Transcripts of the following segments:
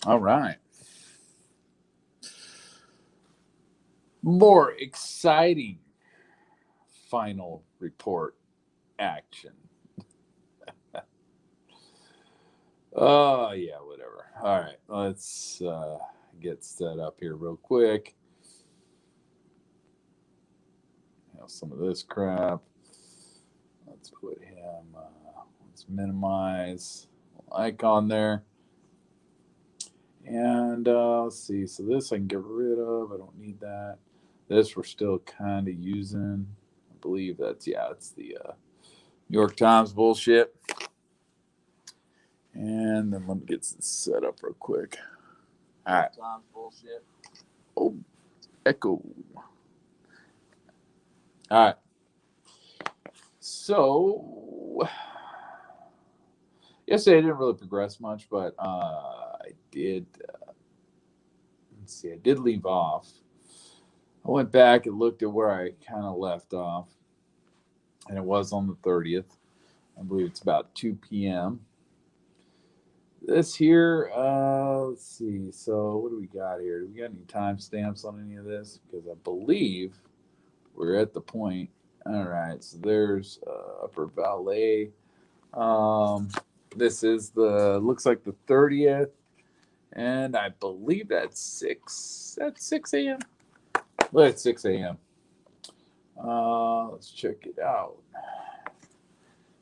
All right. More exciting final report action. Oh, yeah, whatever. All right. Let's get set up here real quick. Some of this crap. Let's put him, let's minimize icon there. And let's see. So this I can get rid of. I don't need that. This we're still kind of using. I believe that's, yeah, it's the New York Times bullshit. And then let me get this set up real quick. All right. Times bullshit. Oh, echo. All right. So yesterday I didn't really progress much, but I did. Let's see. I did leave off. I went back and looked at where I kind of left off, and it was on the 30th. I believe it's about 2 p.m. This here, let's see. So what do we got here? Do we got any timestamps on any of this? Because I believe we're at the point. All right. So there's Upper Valet. This is the looks like the 30th, and I believe that's 6. That's 6 a.m. Well, it's 6 a.m. Let's check it out.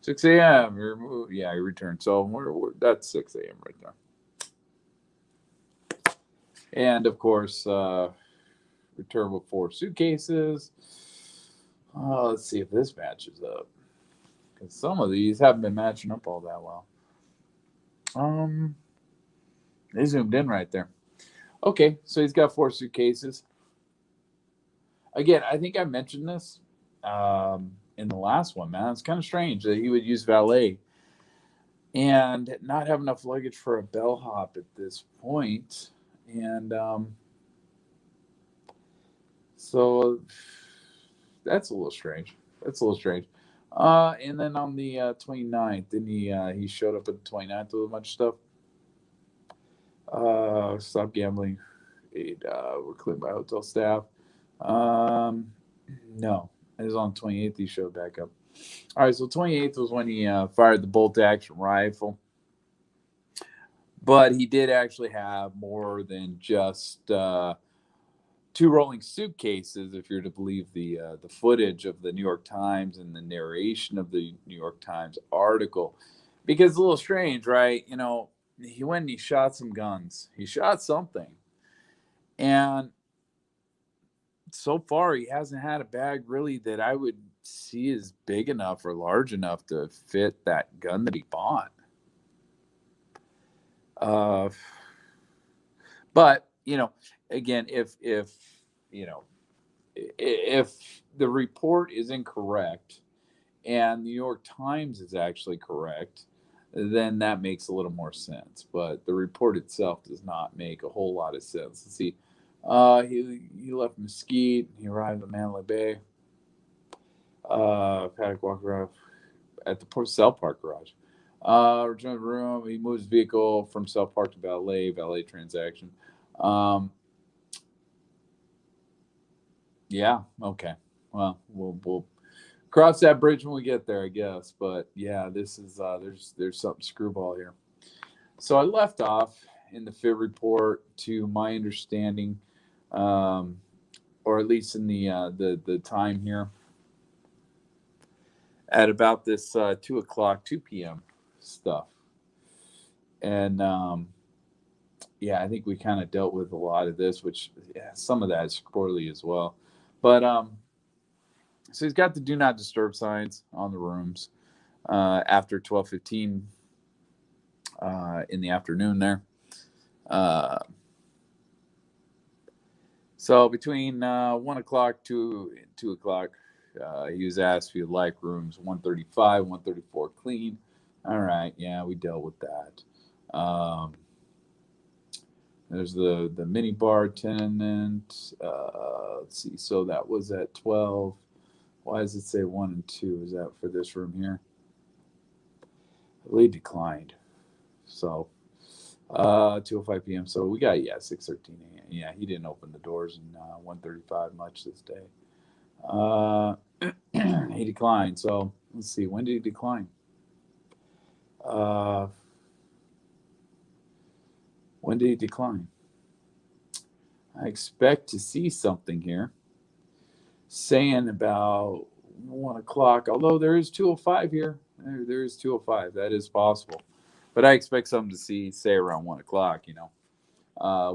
6 a.m. Yeah, you return. So that's 6 a.m. right there. And of course, return with 4 suitcases. Let's see if this matches up. Because some of these haven't been matching up all that well. They zoomed in right there. Okay, so he's got 4 suitcases. Again, I think I mentioned this in the last one, man. It's kind of strange that he would use valet and not have enough luggage for a bellhop at this point. And so that's a little strange. That's a little strange. And then on the 29th, then he showed up at the 29th with a bunch of stuff. Stop gambling. Aid were cleared by hotel staff. Um, no, it was on 28th he showed back up. All right, so 28th was when he fired the bolt action rifle. But he did actually have more than just 2 rolling suitcases, if you're to believe the footage of the New York Times and the narration of the New York Times article. Because it's a little strange, right? He went and he shot some guns. He shot something. And so far, he hasn't had a bag really that I would see is big enough or large enough to fit that gun that he bought. Uh, but again, if you know if the report is incorrect and the New York Times is actually correct, then that makes a little more sense. But the report itself does not make a whole lot of sense. Let's see. He left Mesquite. He arrived at Mandalay Bay. Paddock walk around at the Port Cell Park garage. Returned to the room. He moves vehicle from Cell Park to valet transaction. Um, yeah, okay. Well, we'll cross that bridge when we get there, I guess. But yeah, this is there's something screwball here. So I left off in the FIT report, to my understanding, um, or at least in the time here, at about this 2 o'clock, 2 p.m. stuff, and yeah, I think we kind of dealt with a lot of this, which, yeah, some of that is squirrely as well. But so he's got the do not disturb signs on the rooms after 12:15 in the afternoon there. Uh, so between 1 o'clock to 2 o'clock, he was asked if he'd like rooms 135, 134 clean. All right, yeah, we dealt with that. There's the mini bar tenant. Let's see. So that was at 12. Why does it say 1 and 2? Is that for this room here? They declined. So 2:05 p.m. So we got 6:13 a.m. Yeah, he didn't open the doors in 1:35 much this day. Uh, he declined. So let's see. When did he decline? Uh, when did he decline? I expect to see something here saying about 1 o'clock. Although there is 2:05 here. There is 2:05. That is possible. But I expect something to say around 1 o'clock.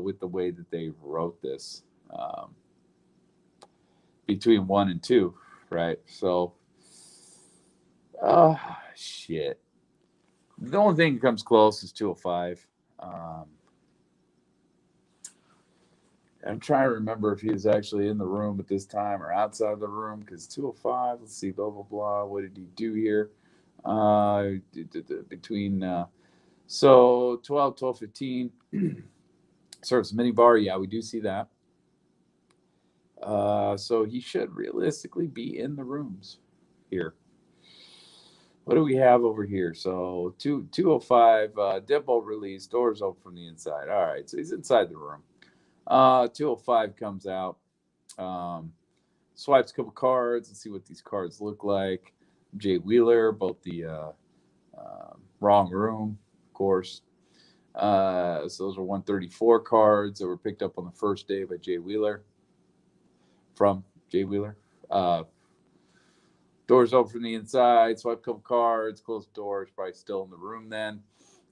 With the way that they wrote this, between 1 and 2, right? So, shit. The only thing that comes close is 2:05. I'm trying to remember if he was actually in the room at this time or outside the room because 2:05. Let's see, blah blah blah. What did he do here? Between so 12:15. Serves mini bar. Yeah, we do see that. So he should realistically be in the rooms here. What do we have over here? So 2:05, deadbolt release, doors open from the inside. All right, so he's inside the room. 2:05 comes out, swipes a couple cards. Let's see what these cards look like. Jay Wheeler, both the wrong room, of course. So those are 134 cards that were picked up on the first day by Jay Wheeler. From Jay Wheeler. Doors open from the inside, swipe a couple cards, close the doors, probably still in the room then.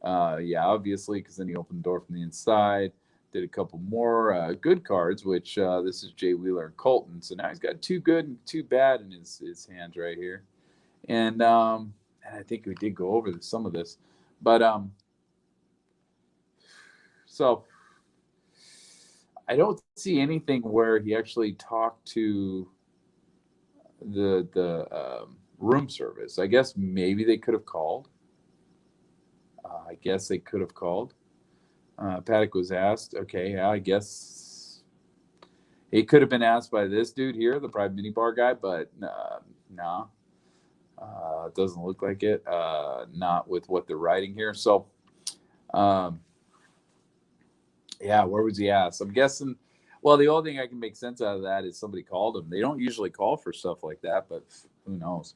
Yeah, obviously, because then he opened the door from the inside. Did a couple more good cards, which this is Jay Wheeler and Colton. So now he's got 2 good and 2 bad in his hands right here. And I think we did go over some of this. But so I don't see anything where he actually talked to the room service. I guess maybe they could have called. I guess they could have called. Paddock was asked. Okay, yeah, I guess he could have been asked by this dude here, the private minibar guy, but nah, it doesn't look like it. Not with what they're writing here. So, yeah, where was he asked? I'm guessing. Well, the only thing I can make sense out of that is somebody called him. They don't usually call for stuff like that, but who knows?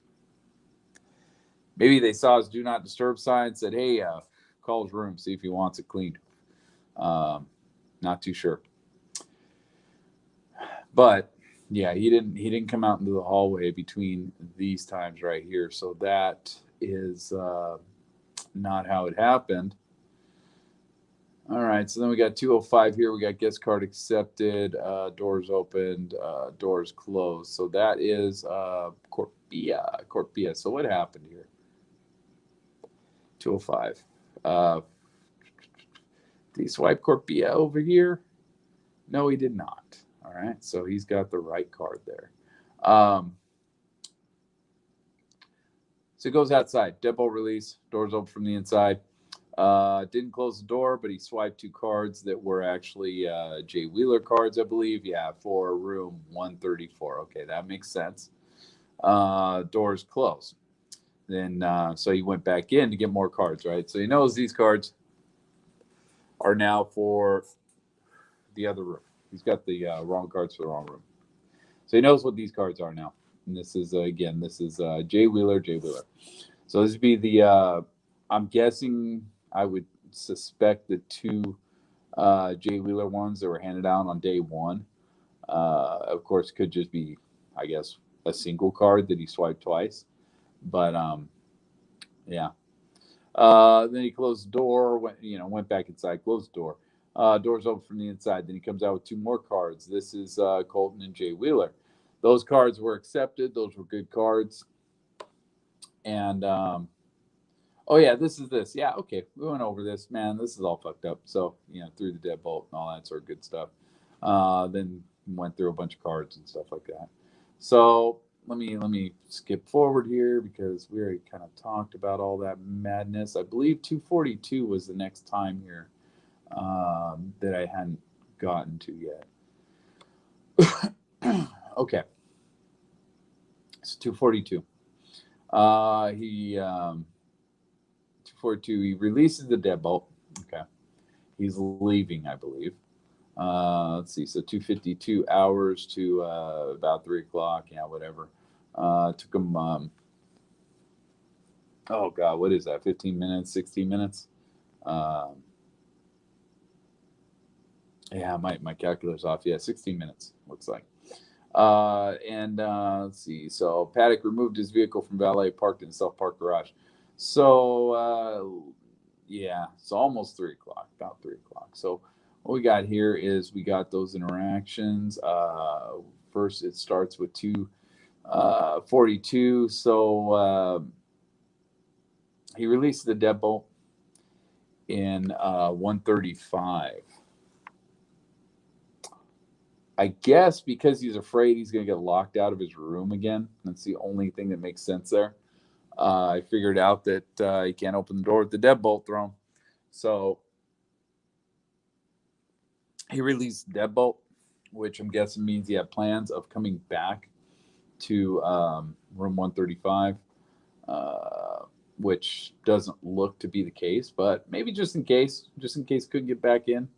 Maybe they saw his do not disturb sign, said, "Hey, call his room, see if he wants it cleaned." Not too sure, but yeah, he didn't come out into the hallway between these times right here. So that is not how it happened. All right, so then we got 2:05 here. We got guest card accepted, doors opened, doors closed. So that is Corpia. So what happened here? 2:05. Did he swipe Corpia over here? No, he did not. All right, so he's got the right card there. So he goes outside. Deadbolt release. Doors open from the inside. Didn't close the door, but he swiped 2 cards that were actually Jay Wheeler cards, I believe. Yeah, for room 134. Okay, that makes sense. Doors closed. Then so he went back in to get more cards, right? So he knows these cards are now for the other room. He's got the wrong cards for the wrong room. So he knows what these cards are now. And this is, again, this is Jay Wheeler. So this would be the, I'm guessing, I would suspect the 2 Jay Wheeler ones that were handed out on day 1. Of course, could just be, I guess, a single card that he swiped twice. But, yeah. Then he closed the door, went back inside, closed the door. Doors open from the inside. Then he comes out with 2 more cards. This is Colton and Jay Wheeler. Those cards were accepted. Those were good cards. And, oh, yeah, this is this. Yeah, okay, we went over this. Man, this is all fucked up. So, through the deadbolt and all that sort of good stuff. Then went through a bunch of cards and stuff like that. So let me skip forward here because we already kind of talked about all that madness. I believe 242 was the next time here that I hadn't gotten to yet. Okay. It's 242. He 242. He releases the deadbolt. Okay. He's leaving, I believe. Let's see. So 2:52 hours to about 3 o'clock. Yeah, whatever. Took him. Oh God, what is that? 15 minutes, 16 minutes. Um, yeah, my calculator's off. Yeah, 16 minutes looks like. And let's see. So Paddock removed his vehicle from valet, parked in a self-parked garage. So yeah, so almost 3 o'clock, about 3 o'clock. So what we got here is we got those interactions. First, it starts with 2:42. So he released the deadbolt in 1:35. I guess because he's afraid he's going to get locked out of his room again. That's the only thing that makes sense there. I figured out that he can't open the door with the deadbolt thrown. So he released the deadbolt, which I'm guessing means he had plans of coming back to room 135, which doesn't look to be the case, but maybe just in case couldn't get back in.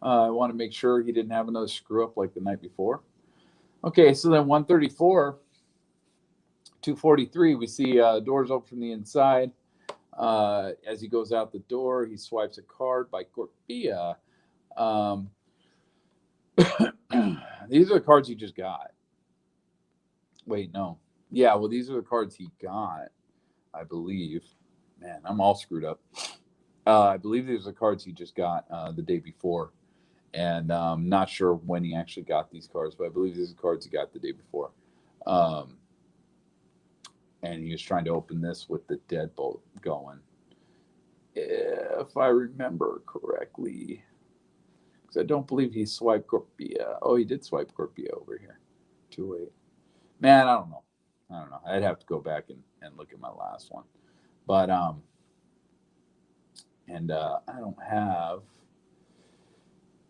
I want to make sure he didn't have another screw up like the night before. Okay, so then 134, 243, we see doors open from the inside. As he goes out the door, he swipes a card by Corpia. These are the cards he just got. Wait, no. Yeah, well, these are the cards he got, I believe. Man, I'm all screwed up. I believe these are the cards he just got the day before. And I'm not sure when he actually got these cards, but I believe these are the cards he got the day before. And he was trying to open this with the deadbolt going. If I remember correctly. Because I don't believe he swiped Corpia. Oh, he did swipe Corpia over here. 2-8. Man, I don't know. I'd have to go back and look at my last one. But, I don't have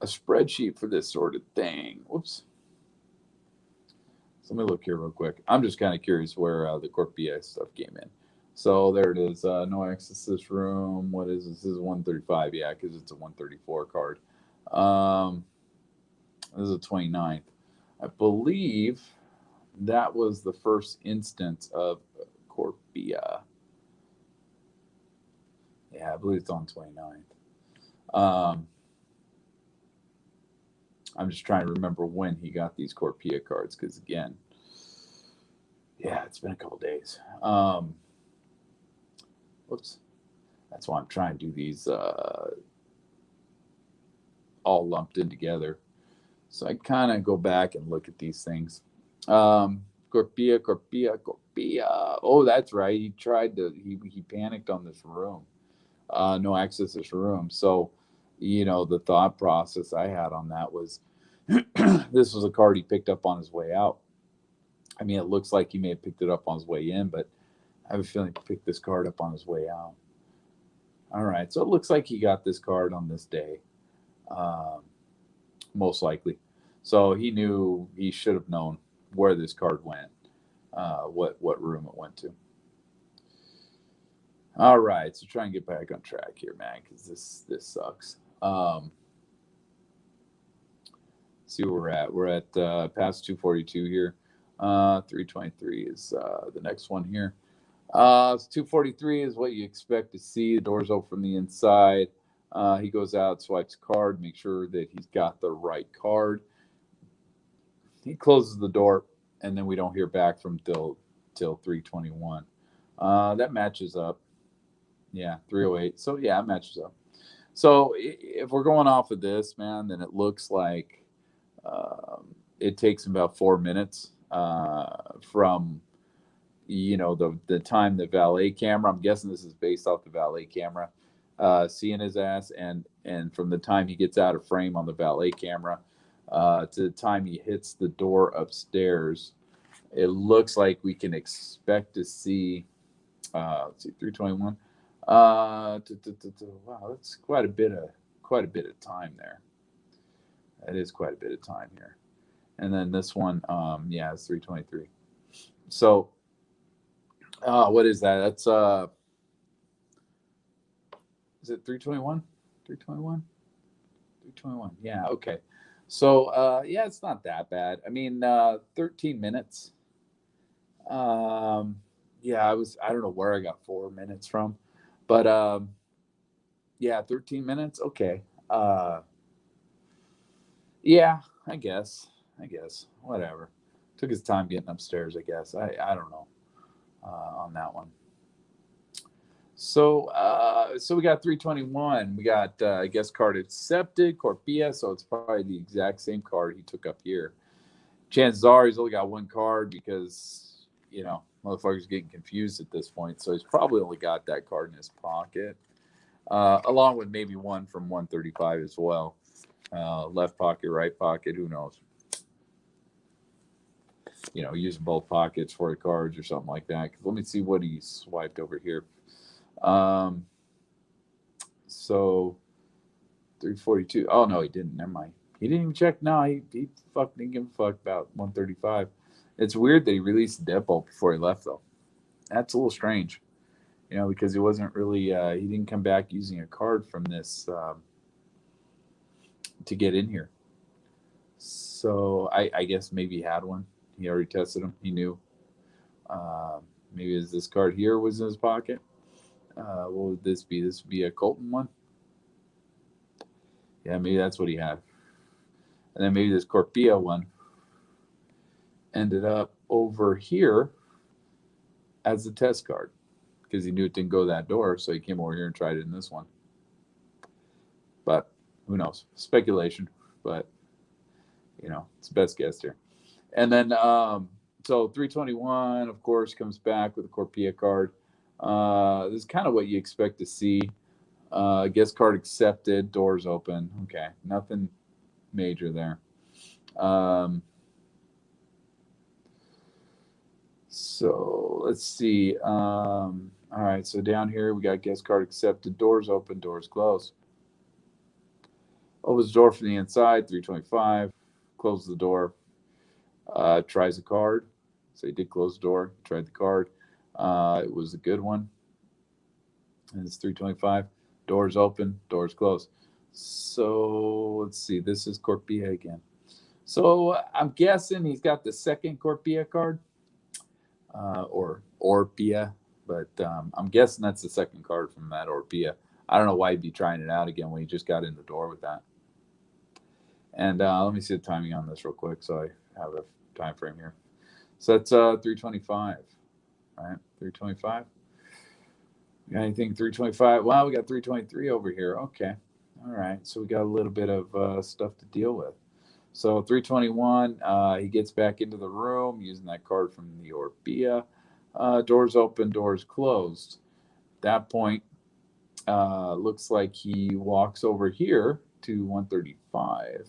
a spreadsheet for this sort of thing. Whoops. So let me look here real quick. I'm just kind of curious where the Corpia stuff came in. So there it is. No access to this room. What is this? This is 135. Yeah, because it's a 134 card. This is the 29th. I believe that was the first instance of Corpia. Yeah, I believe it's on 29th. I'm just trying to remember when he got these Corpia cards because, again, yeah, it's been a couple days. Whoops. That's why I'm trying to do these all lumped in together. So I kind of go back and look at these things. Corpia. Oh, that's right. He tried to, he panicked on this room. No access to this room. So, the thought process I had on that was this was a card he picked up on his way out. I mean, it looks like he may have picked it up on his way in, but I have a feeling he picked this card up on his way out. All right. So it looks like he got this card on this day. Most likely. So he should have known where this card went, what room it went to. All right, so try and get back on track here, man, because this sucks. See where we're at. We're at past 242 here. 323 is the next one here. 243 is what you expect to see. The doors open from the inside. He goes out, swipes a card, make sure that he's got the right card. He closes the door, and then we don't hear back from till 321. That matches up. Yeah, 308. So yeah, it matches up. So if we're going off of this, man, then it looks like it takes about 4 minutes from the time the valet camera. I'm guessing this is based off the valet camera. Seeing his ass, and from the time he gets out of frame on the valet camera to the time he hits the door upstairs, it looks like we can expect to see. Let's see, 321. Wow, that's quite a bit of time there. That is quite a bit of time here. And then this one, yeah, it's 323. So, what is that? That's is it 321? 321? 3:21. Yeah, okay. So yeah, it's not that bad. I mean, 13 minutes. Um, yeah, I don't know where I got 4 minutes from, but yeah, 13 minutes. Okay. Yeah, I guess. I guess. Whatever. Took his time getting upstairs, I guess. I don't know on that one. So we got 321. We got guest card accepted, Corpia, so it's probably the exact same card he took up here. Chances are he's only got one card because, motherfucker's getting confused at this point. So he's probably only got that card in his pocket, along with maybe one from 135 as well. Left pocket, right pocket, who knows? Using both pockets for the cards or something like that. Let me see what he swiped over here. Um, so 342. Oh no, he didn't. Never mind. He didn't even check. No, he fuck didn't give a fuck about 135. It's weird that he released the deadbolt before he left though. That's a little strange. Because he wasn't really he didn't come back using a card from this to get in here. So I guess maybe he had one. He already tested them. He knew. Maybe this card here was in his pocket. What would this be? This would be a Colton one. Yeah, maybe that's what he had. And then maybe this Corpia one ended up over here as a test card because he knew it didn't go that door, so he came over here and tried it in this one. But who knows? Speculation, but it's the best guess here. And then so 321, of course, comes back with a Corpia card. This is kind of what you expect to see. Guest card accepted, doors open. Okay, nothing major there. So let's see. All right, so down here we got guest card accepted, doors open, doors closed. Opens the door from the inside, 325. Closes the door. Tries a card. So he did close the door, tried the card. It was a good one. And it's 325. Doors open, doors closed. So let's see. This is Corpia again. So I'm guessing he's got the second Corpia card, or Orpia, but I'm guessing that's the second card from that Orpia. I don't know why he'd be trying it out again when he just got in the door with that. And let me see the timing on this real quick so I have a time frame here. So that's 325, right? 325. Got anything 325? Wow, we got 323 over here. Okay. All right. So we got a little bit of stuff to deal with. So 321, he gets back into the room using that card from the Orpia. Doors open, doors closed. At that point, looks like he walks over here to 135.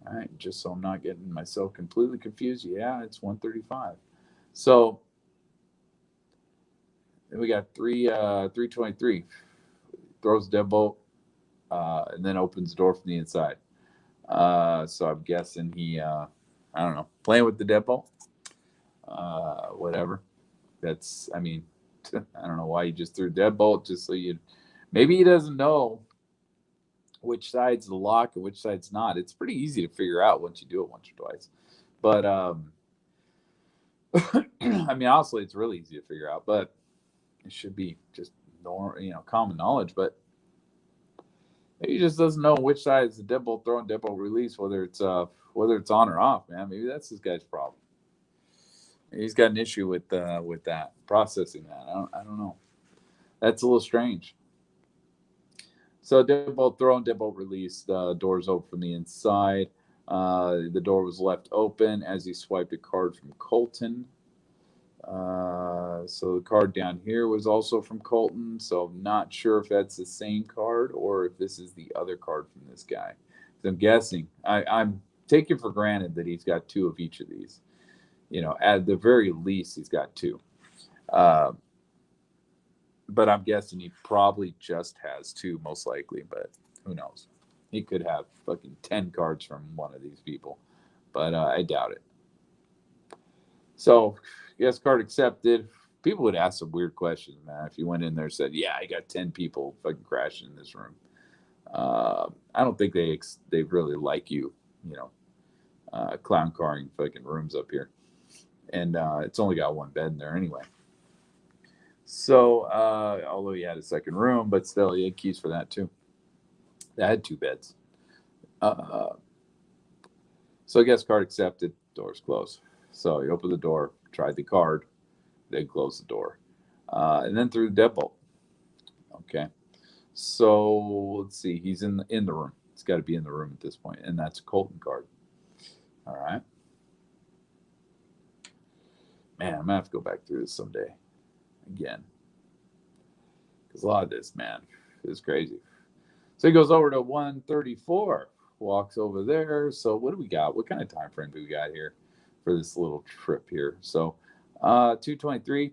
All right, just so I'm not getting myself completely confused. Yeah, it's 135. So then we got 323. Throws deadbolt, and then opens the door from the inside. So I'm guessing he, I don't know, playing with the deadbolt. Whatever. I mean, I don't know why he just threw deadbolt just so maybe he doesn't know which side's the lock and which side's not. It's pretty easy to figure out once you do it once or twice. But I mean, honestly, it's really easy to figure out. But it should be just common knowledge. But maybe he just doesn't know which side is the deadbolt throw and deadbolt release, whether it's on or off. Man, maybe that's this guy's problem. He's got an issue with that processing that. I don't know. That's a little strange. So deadbolt throw and deadbolt release. The doors open from the inside. The door was left open as he swiped a card from Colton. So the card down here was also from Colton. So I'm not sure if that's the same card or if this is the other card from this guy. So I'm guessing. I'm taking for granted that he's got two of each of these. At the very least, he's got two. But I'm guessing he probably just has two, most likely. But who knows? He could have fucking 10 cards from one of these people. But I doubt it. So, yes, card accepted. People would ask some weird questions, man. If you went in there and said, yeah, I got 10 people fucking crashing in this room. I I don't think they really like you, clown carring fucking rooms up here, and it's only got one bed in there anyway. So although he had a second room, but still he had keys for that too. That had two beds. So guest card accepted. Doors closed. So he opened the door, tried the card, then closed the door, and then threw the deadbolt. Okay. So let's see. He's in the room. It's got to be in the room at this point, and that's a Colton card. All right. Man, I'm gonna have to go back through this someday again, because a lot of this, man, is crazy. So he goes over to 134, walks over there. So what do we got? What kind of time frame do we got here for this little trip here? So 223.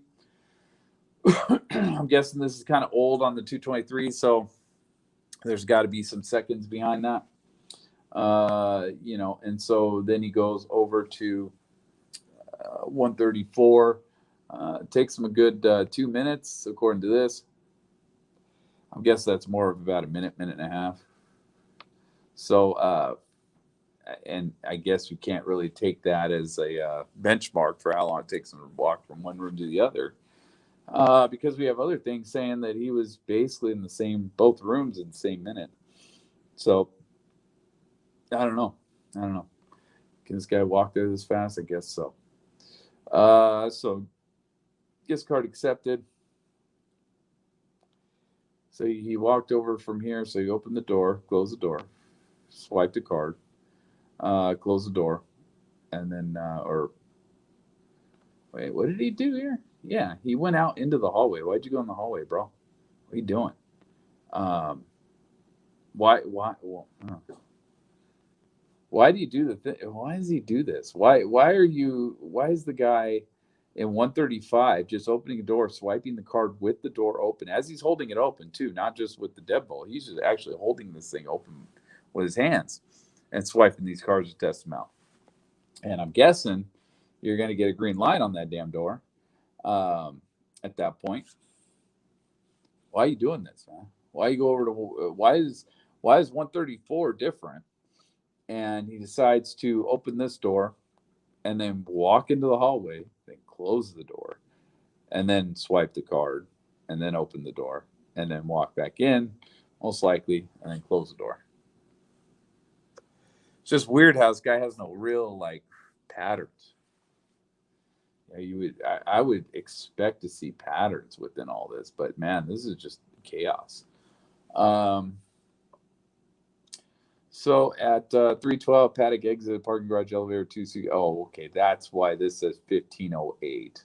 I'm guessing this is kind of old on the 223, so there's got to be some seconds behind that. And so then he goes over to 134. Takes him a good 2 minutes, according to this. I guess that's more of about a minute and a half. So, and I guess you can't really take that as a benchmark for how long it takes him to walk from one room to the other. Because we have other things saying that he was basically in both rooms in the same minute. So, I don't know. Can this guy walk there this fast? I guess so. So, gift card accepted. So he walked over from here. So he opened the door, closed the door, swiped the card, closed the door, and then, wait, what did he do here? Yeah, he went out into the hallway. Why'd you go in the hallway, bro? What are you doing? Why do you do the thing? Why does he do this? Why is the guy in 135 just opening a door, swiping the card with the door open as he's holding it open too, not just with the deadbolt. He's just actually holding this thing open with his hands and swiping these cards to test them out. And I'm guessing you're going to get a green light on that damn door at that point. Why are you doing this, man? Why you go over to why is 134 different? And he decides to open this door and then walk into the hallway, then close the door, and then swipe the card, and then open the door, and then walk back in, most likely, and then close the door. It's just weird how this guy has no real patterns. I would expect to see patterns within all this, but man, this is just chaos. So at 312, paddock exit, parking garage, elevator, 2C. Oh, okay. That's why this says 1508.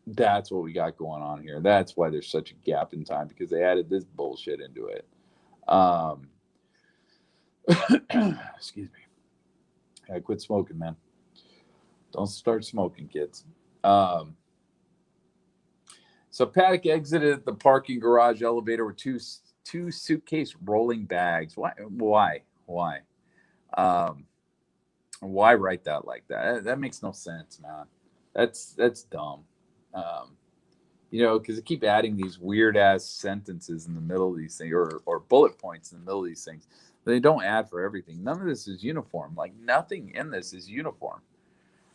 That's what we got going on here. That's why there's such a gap in time, because they added this bullshit into it. Excuse me. I quit smoking, man. Don't start smoking, kids. So Paddock exited the parking garage elevator with two suitcase rolling bags. Why? Why write that like that? That makes no sense, man. That's dumb. Because they keep adding these weird ass sentences in the middle of these things, or bullet points in the middle of these things. They don't add for everything. None of this is uniform. Like nothing in this is uniform.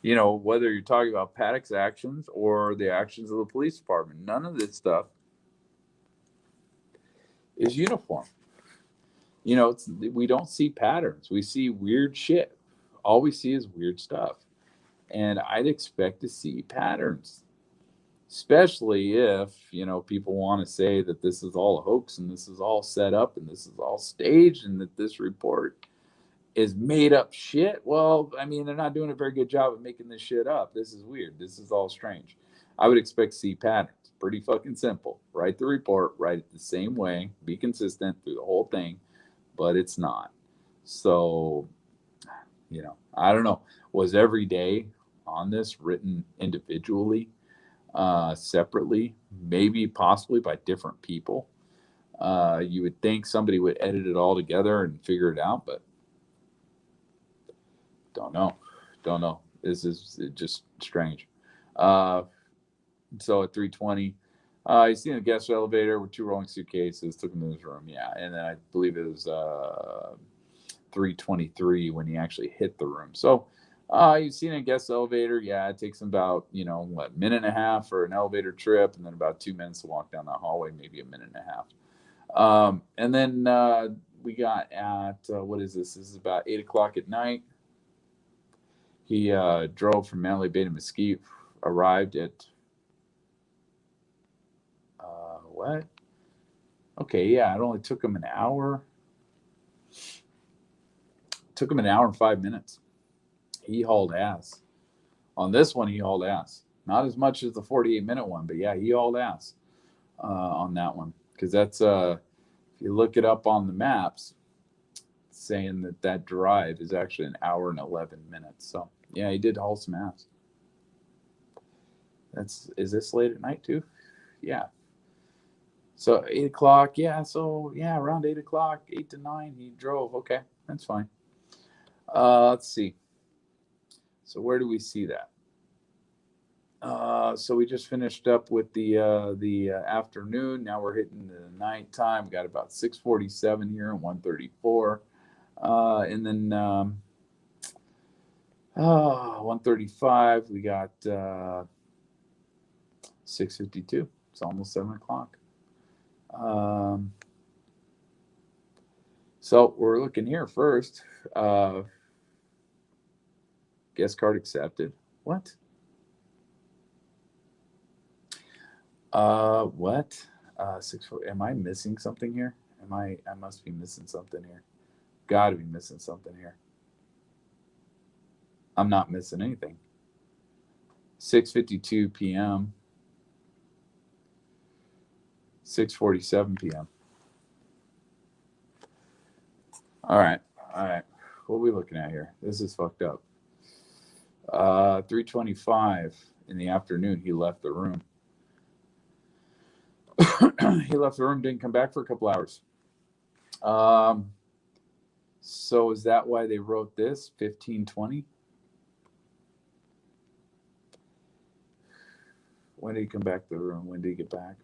Whether you're talking about Paddock's actions or the actions of the police department, none of this stuff is uniform. We don't see patterns. We see weird shit. All we see is weird stuff. And I'd expect to see patterns, especially if, people want to say that this is all a hoax and this is all set up and this is all staged and that this report is made up shit. Well, I mean, they're not doing a very good job of making this shit up. This is weird. This is all strange. I would expect to see patterns. Pretty fucking simple. Write the report, write it the same way, be consistent through the whole thing, but it's not. So, I don't know. Was every day on this written individually, separately, maybe possibly by different people? You would think somebody would edit it all together and figure it out, but don't know. This is just strange. So at 320, He's seen a guest elevator with 2 rolling suitcases, took him to his room. Yeah, and then I believe it was 3:23 when he actually hit the room. So you've seen a guest elevator. Yeah, it takes him about, minute and a half for an elevator trip, and then about 2 minutes to walk down the hallway, maybe a minute and a half. And then we got at, what is this? This is about 8 o'clock at night. He drove from Mandalay Bay to Mesquite, arrived at, what? Okay, yeah, it only took him an hour. Took him an hour and 5 minutes. He hauled ass. On this one, he hauled ass. Not as much as the 48-minute one, but yeah, he hauled ass on that one. Because that's, if you look it up on the maps, it's saying that drive is actually an hour and 11 minutes. So yeah, he did haul some ass. Is this late at night too? Yeah. So 8 o'clock, yeah. So yeah, around 8 o'clock, 8 to 9, he drove. Okay, that's fine. Let's see. So where do we see that? So we just finished up with the afternoon. Now we're hitting the nighttime. We got about 6:47 here and 1:34, and then 1:35. We got 6:52. It's almost 7 o'clock. So we're looking here first. Guest card accepted. What? What? 6:4. Am I missing something here? I must be missing something here. Got to be missing something here. I'm not missing anything. 6:52 p.m. 6:47 p.m. All right. What are we looking at here? This is fucked up. 3:25 in the afternoon, he left the room. He left the room, didn't come back for a couple hours. So is that why they wrote this 15:20? When did he come back to the room? When did he get back?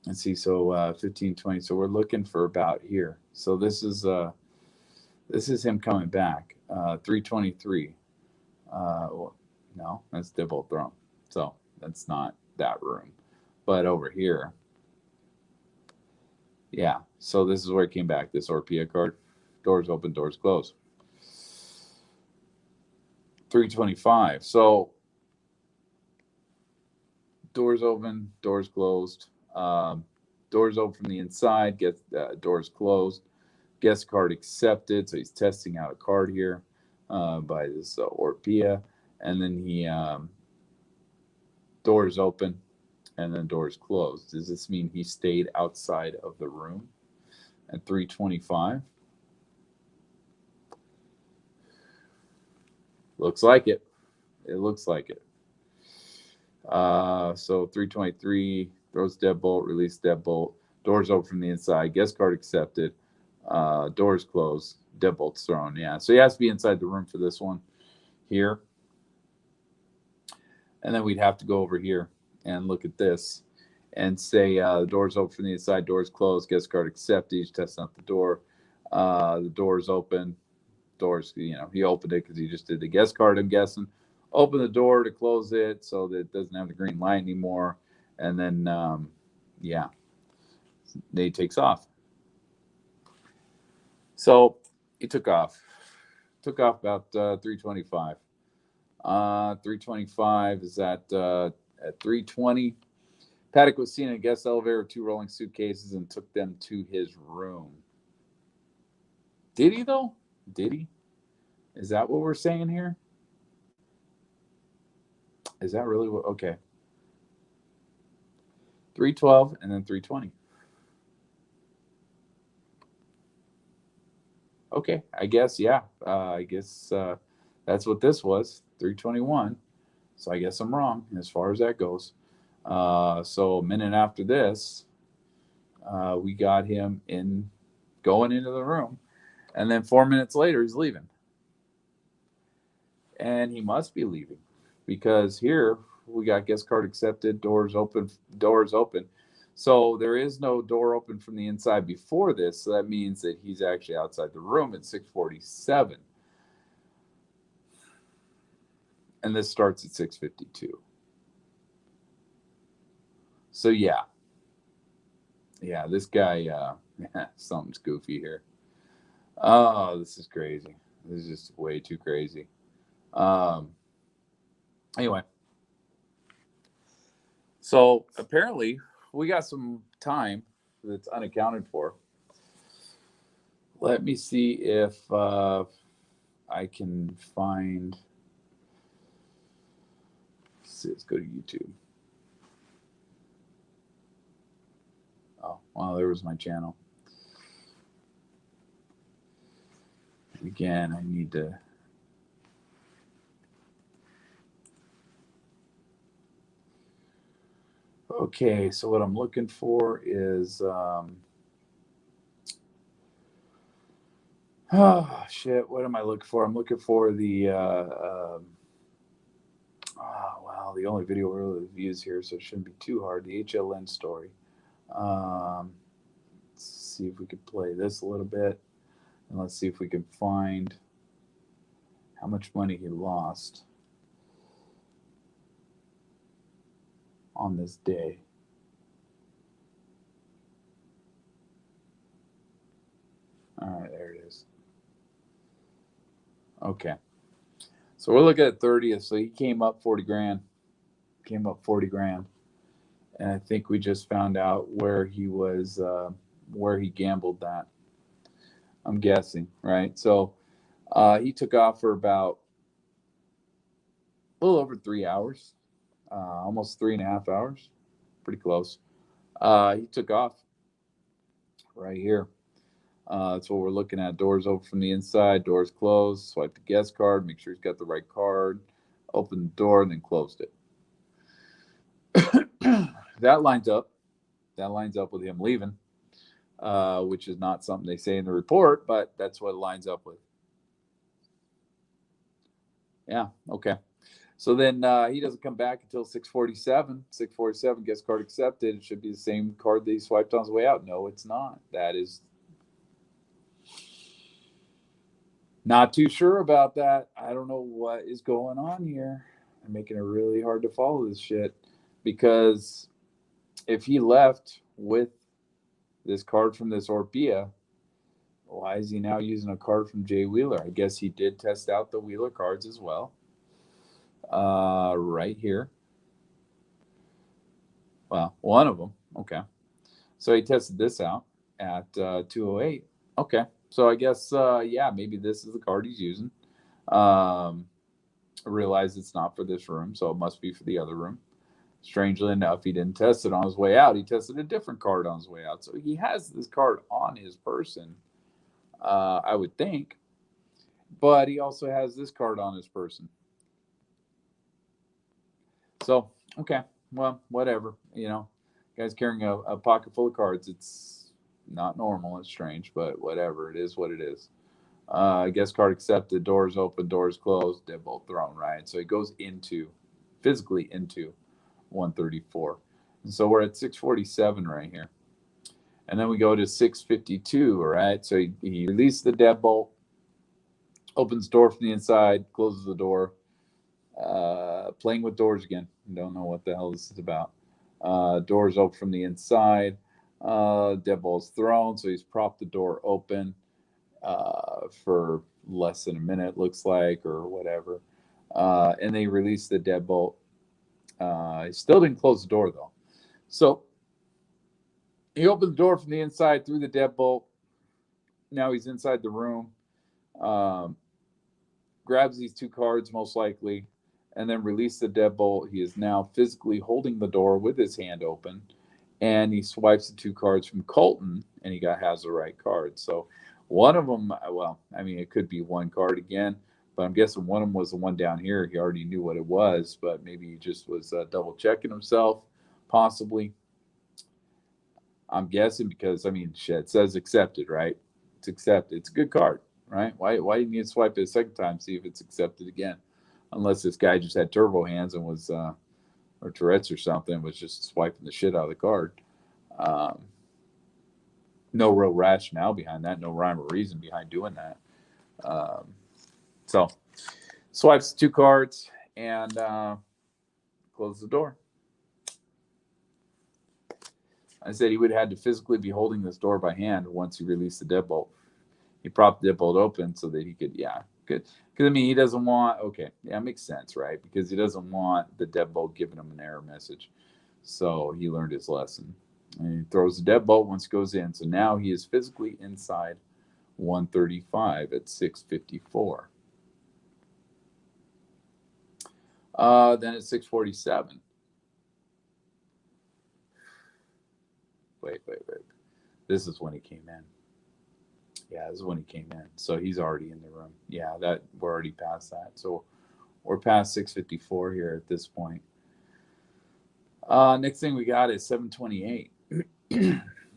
Let's see. So 15:20. So we're looking for about here. So this is him coming back. 3:23. No, that's Dibble Throne. So that's not that room. But over here, yeah. So this is where it came back. This Orpea card. Doors open, doors closed. 3:25. So doors open, doors closed. Doors open from the inside. Doors closed. Guest card accepted. So he's testing out a card here by this Orpea, and then he doors open, and then doors closed. Does this mean he stayed outside of the room at 3:25? Looks like it. It looks like it. So 3:23, throws deadbolt, release deadbolt, doors open from the inside, guest card accepted, doors closed, deadbolt's thrown. Yeah, so he has to be inside the room for this one here. And then we'd have to go over here and look at this and say the doors open from the inside, doors closed, guest card accepted. He's testing out the door. The doors open. Doors, he opened it because he just did the guest card, I'm guessing. Open the door to close it so that it doesn't have the green light anymore. And then, then he takes off. So he took off. Took off about 3:25. 3:25 is at 3:20. Paddock was seen in a guest elevator with 2 rolling suitcases and took them to his room. Did he, though? Did he? Is that what we're saying here? Is that really what? Okay. 3:12 and then 3:20. Okay, I guess, yeah. I guess that's what this was, 3:21. So I guess I'm wrong as far as that goes. So a minute after this, we got him going into the room. And then 4 minutes later, he's leaving. And he must be leaving because here we got guest card accepted, doors open, doors open. So there is no door open from the inside before this. So that means that he's actually outside the room at 6:47, and this starts at 6:52. So yeah, this guy, something's goofy here. Oh, this is crazy. This is just way too crazy. Um, anyway, so apparently we got some time that's unaccounted for. Let me see if I can find. Let's go to YouTube. Oh, well, there was my channel. And again, I need to. Okay, so what I'm looking for is. Oh shit! What am I looking for? I'm looking for the. Oh, well, the only video really views here, so it shouldn't be too hard. The HLN story. Let's see if we could play this a little bit, and let's see if we can find how much money he lost on this day. All right, there it is. Okay. So we're looking at 30th. So he came up 40 grand. Came up 40 grand. And I think we just found out where he was, where he gambled that. I'm guessing, right? So he took off for about a little over 3 hours, almost 3.5 hours. Pretty close. He took off right here. That's what we're looking at. Doors open from the inside, doors closed. Swipe the guest card, make sure he's got the right card. Open the door, and then closed it. That lines up. That lines up with him leaving, which is not something they say in the report, but that's what it lines up with. Yeah, okay. So then he doesn't come back until 6:47. 6:47, guest card accepted. It should be the same card that he swiped on his way out. No, it's not. That is not too sure about that. I don't know what is going on here. I'm making it really hard to follow this shit because if he left with this card from this Orpea, why is he now using a card from Jay Wheeler? I guess he did test out the Wheeler cards as well. Right here. Well, one of them. Okay. So he tested this out at 208. Okay. So I guess, yeah, maybe this is the card he's using. I realize it's not for this room, so it must be for the other room. Strangely enough, he didn't test it on his way out. He tested a different card on his way out. So he has this card on his person, I would think. But he also has this card on his person. So, okay, well, whatever. You know, guy's carrying a pocket full of cards. It's not normal. It's strange, but whatever. It is what it is. Guest card accepted. Doors open. Doors closed. Deadbolt thrown. Right. So he goes physically into 134. And so we're at 647 right here. And then we go to 652. All right. So he released the deadbolt, opens the door from the inside, closes the door. Playing with doors again. Don't know what the hell this is about. Doors open from the inside. Deadbolt's thrown, so he's propped the door open for less than a minute, looks like, or whatever. And they release the deadbolt. He still didn't close the door, though. So he opened the door from the inside through the deadbolt. Now he's inside the room. Grabs these two cards, most likely, and then release the deadbolt. He is now physically holding the door with his hand open, and he swipes the two cards from Colton, and he has the right card. So one of them, well, I mean, it could be one card again, but I'm guessing one of them was the one down here. He already knew what it was, but maybe he just was double checking himself, possibly. I'm guessing because, I mean, shit, it says accepted, right? It's accepted. It's a good card, right? Why do you need to swipe it a second time, see if it's accepted again? unless this guy just had turbo hands and was or Tourette's or something, was just swiping the shit out of the card. Um, no real rationale behind that, no rhyme or reason behind doing that. So swipes 2 cards and closes the door. I said he would have had to physically be holding this door by hand once he released the deadbolt. He propped the deadbolt open so that he could, good. Because, I mean, he doesn't want, okay, yeah, it makes sense, right? Because he doesn't want the deadbolt giving him an error message. So he learned his lesson. And he throws the deadbolt once it goes in. So now he is physically inside 135 at 654. Then at 647. Wait. This is when he came in. Yeah, this is when he came in. So he's already in the room. Yeah, we're already past that. So we're past 654 here at this point. Next thing we got is 728.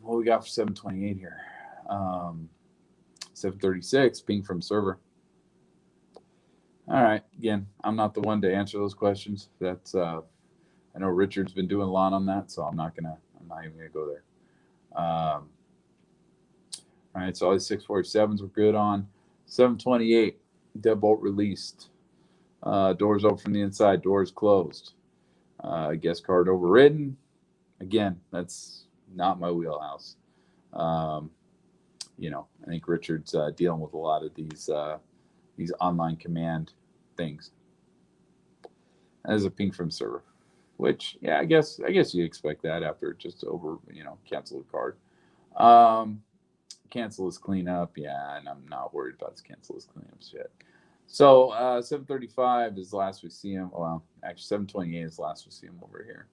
What we got for 728 here? 736, ping from server. All right. Again, I'm not the one to answer those questions. That's I know Richard's been doing a lot on that, so I'm not even gonna go there. All right, so all the 647s were good on. 728, deadbolt released. Doors open from the inside, doors closed. Guest card overridden. Again, that's not my wheelhouse. I think Richard's dealing with a lot of these online command things. As a ping from server, which I guess you expect that after just cancel the card. Cancel his cleanup, and I'm not worried about his cancel his cleanup shit. So 735 is the last we see him. Well, actually 728 is the last we see him over here.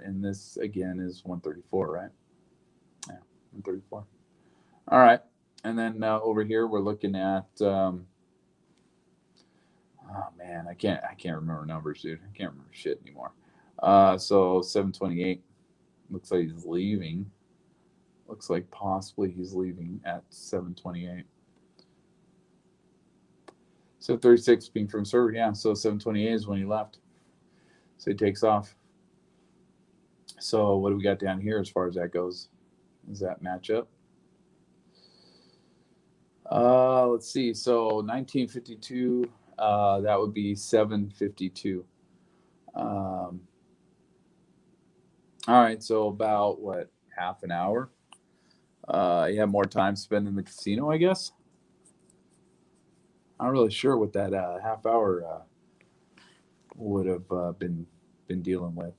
And this again is 134, right? Yeah, 134. All right, and then over here we're looking at. Oh man, I can't remember numbers, dude. I can't remember shit anymore. So 728 looks like he's leaving. Looks like possibly he's leaving at 728. 736 being from server, yeah. So 728 is when he left. So he takes off. So what do we got down here as far as that goes? Does that match up? Let's see. So 1952, that would be 752. All right. So about what, half an hour? You have more time spent in the casino, I guess. I'm not really sure what that half hour would have been dealing with.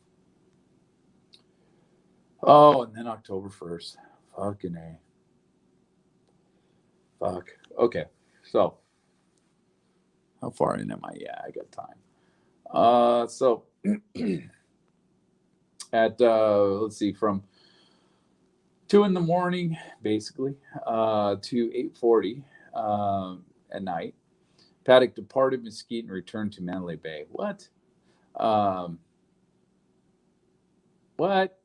Oh, and then October 1st. Fucking A. Fuck. Okay. So, how far in am I? Yeah, I got time. So, at, let's see, from 2 in the morning, basically, to 8:40 at night, Paddock departed Mesquite and returned to Mandalay Bay. What? What?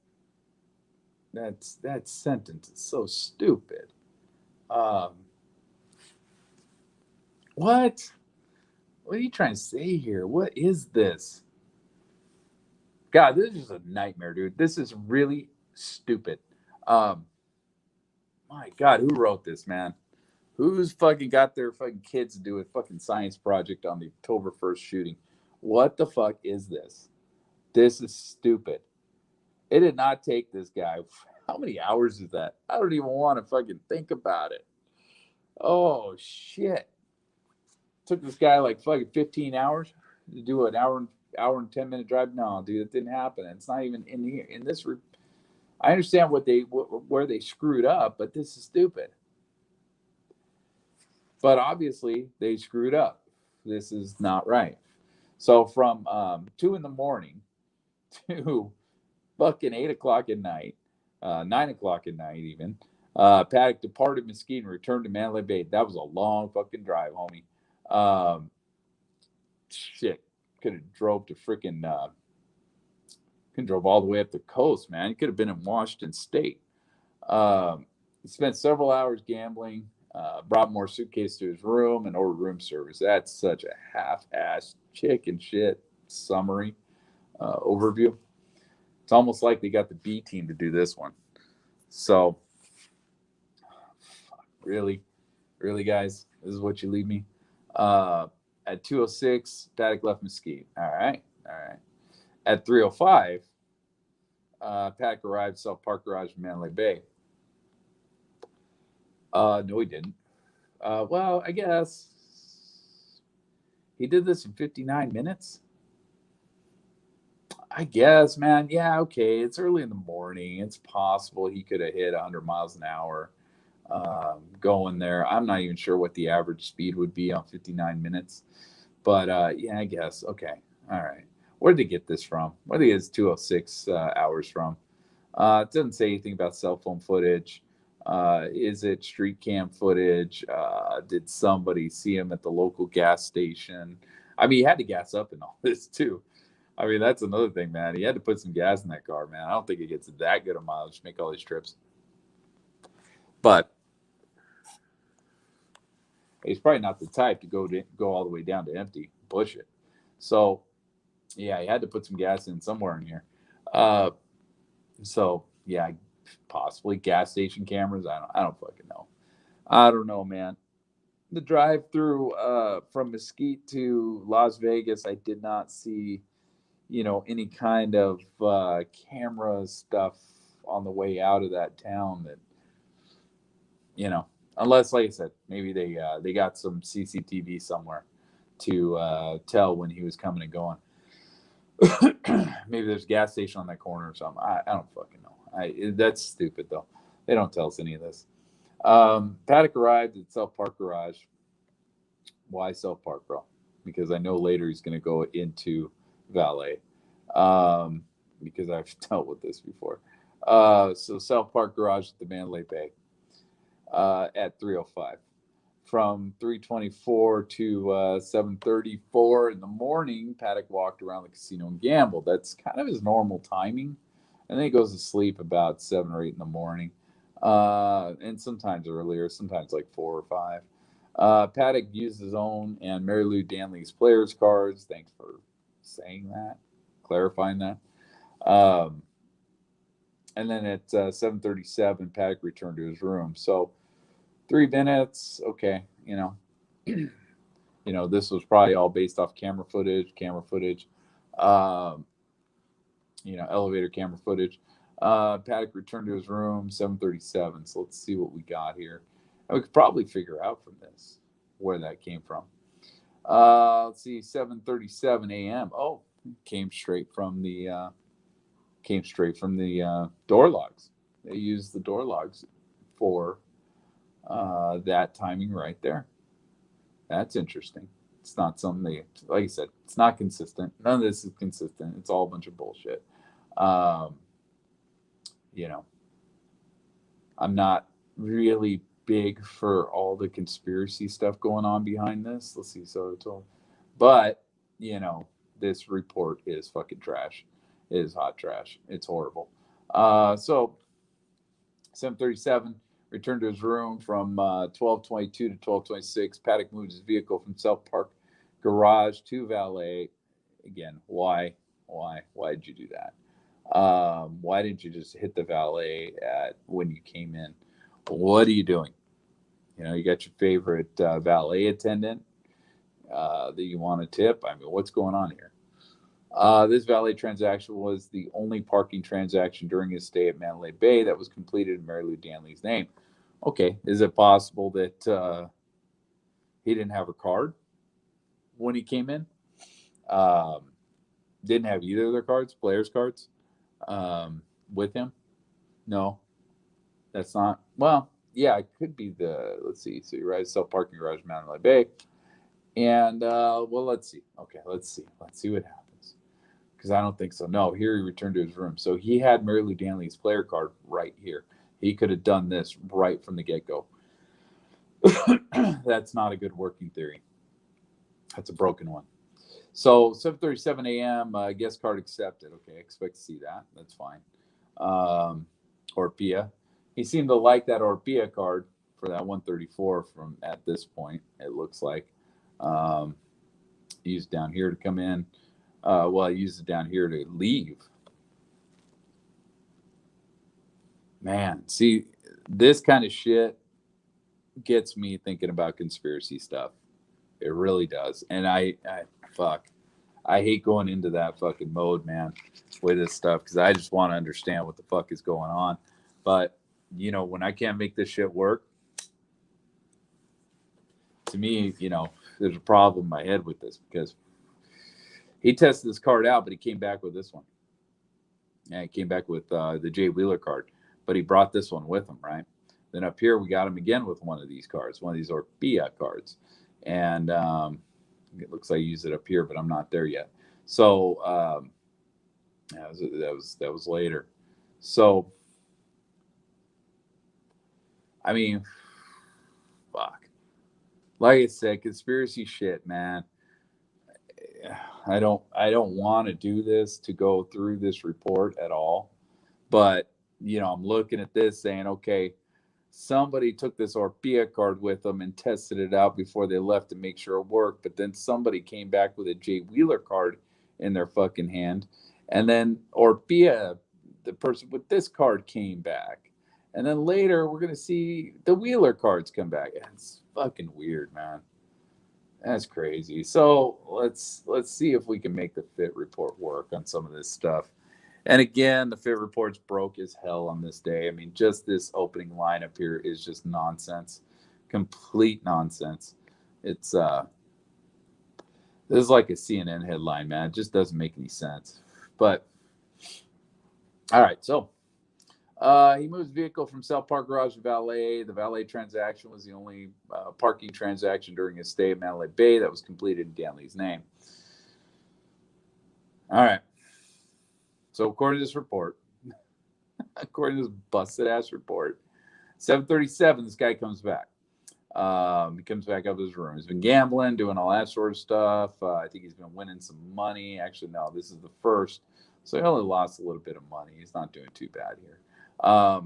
That sentence is so stupid. What? What are you trying to say here? What is this? God, this is a nightmare, dude. This is really stupid. My God, who wrote this, man? Who's fucking got their fucking kids to do a fucking science project on the October 1st shooting? What the fuck is this? This is stupid. It did not take this guy. How many hours is that? I don't even want to fucking think about it. Oh, shit. Took this guy like fucking 15 hours to do an hour and 10-minute drive. No, dude, it didn't happen. It's not even in here. In this, I understand where they screwed up, but this is stupid. But obviously, they screwed up. This is not right. So from 2 in the morning to fucking 8 o'clock at night, 9 o'clock at night even, Paddock departed Mesquite and returned to Mandalay Bay. That was a long fucking drive, homie. Shit, could have drove to freaking, could have drove all the way up the coast, man. He could have been in Washington State. He spent several hours gambling. Brought more suitcase to his room and ordered room service. That's such a half-assed chicken shit summary overview. It's almost like they got the B team to do this one. So, really, really, guys, this is what you leave me. At 2:06, Paddock left Mesquite. All right. At 3:05, Paddock arrived South Park Garage in Mandalay Bay. No, he didn't. Well, I guess he did this in 59 minutes. I guess, man. Yeah, okay. It's early in the morning. It's possible he could have hit 100 miles an hour going there. I'm not even sure what the average speed would be on 59 minutes. But yeah, I guess. Okay. All right. Where did they get this from? Where did they get his 2:06 hours from? It doesn't say anything about cell phone footage. Is it street cam footage? Did somebody see him at the local gas station? I mean, he had to gas up in all this too. I mean, that's another thing, man. He had to put some gas in that car, man. I don't think it gets that good a mileage to make all these trips. But he's probably not the type to go all the way down to empty, push it. So, yeah, he had to put some gas in somewhere in here. So, yeah, possibly gas station cameras. I don't fucking know. I don't know, man. The drive through from Mesquite to Las Vegas, I did not see, any kind of camera stuff on the way out of that town that, unless, like I said, maybe they got some CCTV somewhere to tell when he was coming and going. Maybe there's a gas station on that corner or something. I don't fucking know. That's stupid though. They don't tell us any of this. Paddock arrived at South Park Garage. Why South Park, bro? Because I know later he's going to go into valet. Because I've dealt with this before. So South Park Garage at the Mandalay Bay at 3:05. From 3:24 to 7:34 in the morning, Paddock walked around the casino and gambled. That's kind of his normal timing. And then he goes to sleep about 7 or 8 in the morning. And sometimes earlier, sometimes like 4 or 5. Paddock used his own and Mary Lou Danley's players' cards. Thanks for saying that, clarifying that. And then at 7:37, Paddock returned to his room. So 3 minutes, okay, this was probably all based off camera footage, elevator camera footage. Paddock returned to his room, 7:37. So let's see what we got here. And we could probably figure out from this where that came from. Let's see, 7:37 a.m. Oh, came straight from the door logs. They used the door logs for that timing right there. That's interesting. It's not something like I said, it's not consistent. None of this is consistent. It's all a bunch of bullshit. I'm not really big for all the conspiracy stuff going on behind this. Let's see. But, this report is fucking trash. It is hot trash. It's horrible. So 7:37, returned to his room from 12:22 to 12:26. Paddock moved his vehicle from South Park Garage to valet. Again, why did you do that? Why didn't you just hit the valet when you came in? What are you doing? You got your favorite valet attendant that you want to tip. I mean, what's going on here? This valet transaction was the only parking transaction during his stay at Mandalay Bay that was completed in Mary Lou Danley's name. Okay, is it possible that he didn't have a card when he came in? Didn't have either of their cards, players' cards, with him? No, that's not. Well, yeah, it could be let's see. So you arrive South Parking Garage, Mandalay Bay. And, let's see. Okay, let's see. Let's see what happens. Because I don't think so. No, here he returned to his room. So he had Mary Lou Danley's player card right here. He could have done this right from the get-go. That's not a good working theory. That's a broken one. So 7:37 a.m., guest card accepted. Okay, expect to see that. That's fine. Orpea. He seemed to like that Orpea card. for that 134 from at this point. It looks like used down here to come in. Well, I used it down here to leave. Man, see, this kind of shit gets me thinking about conspiracy stuff. It really does. And fuck, I hate going into that fucking mode, man, with this stuff because I just want to understand what the fuck is going on. But, when I can't make this shit work, to me, there's a problem in my head with this because he tested this card out, but he came back with this one. Yeah, he came back with the Jay Wheeler card, but he brought this one with him, right? Then up here, we got him again with one of these cards, one of these Orpea cards. And it looks like I used it up here, but I'm not there yet. So that was later. So, I mean, fuck. Like I said, conspiracy shit, man. I don't want to do this to go through this report at all. But, I'm looking at this saying, okay, somebody took this Orpea card with them and tested it out before they left to make sure it worked. But then somebody came back with a Jay Wheeler card in their fucking hand. And then Orpea, the person with this card, came back. And then later we're going to see the Wheeler cards come back. It's fucking weird, man. That's crazy. So let's see if we can make the fit report work on some of this stuff. And again, the fit report's broke as hell on this day. I mean, just this opening lineup here is just nonsense, complete nonsense. It's this is like a CNN headline, man. It just doesn't make any sense. But all right, so he moves vehicle from South Park Garage to valet. The valet transaction was the only parking transaction during his stay at Mandalay Bay that was completed in Dan Lee's name. All right. So according to this report, according to this busted ass report, 7:37, this guy comes back. He comes back up to his room. He's been gambling, doing all that sort of stuff. I think he's been winning some money. Actually, no, this is the first. So he only lost a little bit of money. He's not doing too bad here. All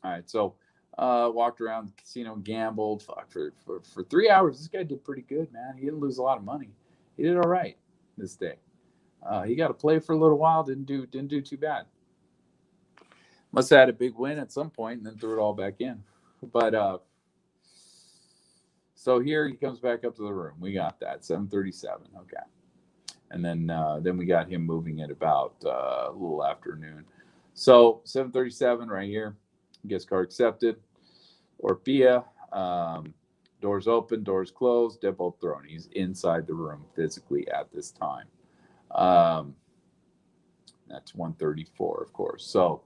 right, so walked around the casino and gambled. Fuck, for 3 hours, this guy did pretty good, man. He didn't lose a lot of money. He did all right this day. He got to play for a little while. Didn't do too bad. Must have had a big win at some point and then threw it all back in. But so here he comes back up to the room. We got that 7:37. Okay, and then we got him moving at about a little afternoon. So 7:37 right here. Guest card accepted. Orpea. Doors open. Doors closed. Deadbolt thrown. He's inside the room physically at this time. That's 134, of course. So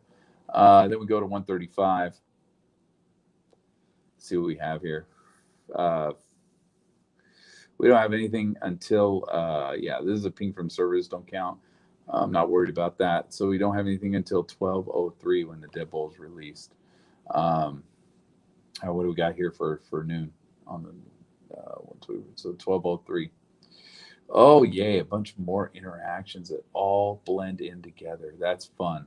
then we go to 135. See what we have here. We don't have anything until, this is a ping from servers, don't count. I'm not worried about that. So we don't have anything until 12:03 when the deadbolt is released. What do we got here for noon on the so 12:03. Oh, yay, a bunch more interactions that all blend in together. That's fun.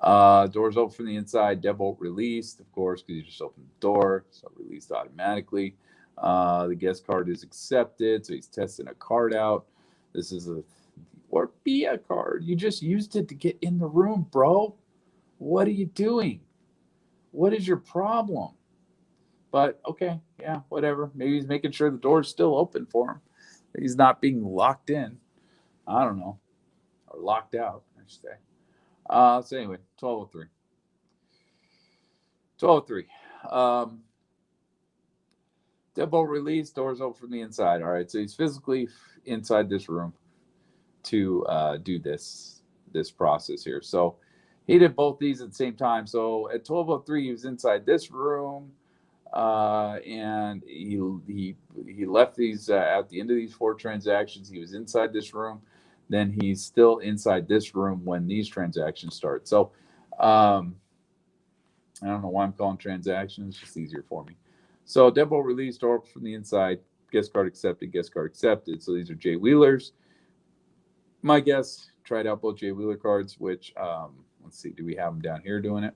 Doors open from the inside, deadbolt released, of course, because you just opened the door, so released automatically. The guest card is accepted, so he's testing a card out. This is a Orpea card. You just used it to get in the room, bro. What are you doing? What is your problem? But, okay, yeah, whatever. Maybe he's making sure the door's still open for him. He's not being locked in. I don't know. Or locked out, I should say. So anyway, 12:03. 12:03. Deadbolt release, doors open from the inside. All right, so he's physically inside this room to do this process here. So he did both these at the same time. So at 12:03, he was inside this room, and he left these at the end of these 4 transactions. He was inside this room. Then he's still inside this room when these transactions start. So I don't know why I'm calling transactions. It's just easier for me. So deadbolt release, door from the inside, guest card accepted, guest card accepted. So these are Jay Wheelers. My guess, tried out both Jay Wheeler cards, which, let's see, do we have them down here doing it?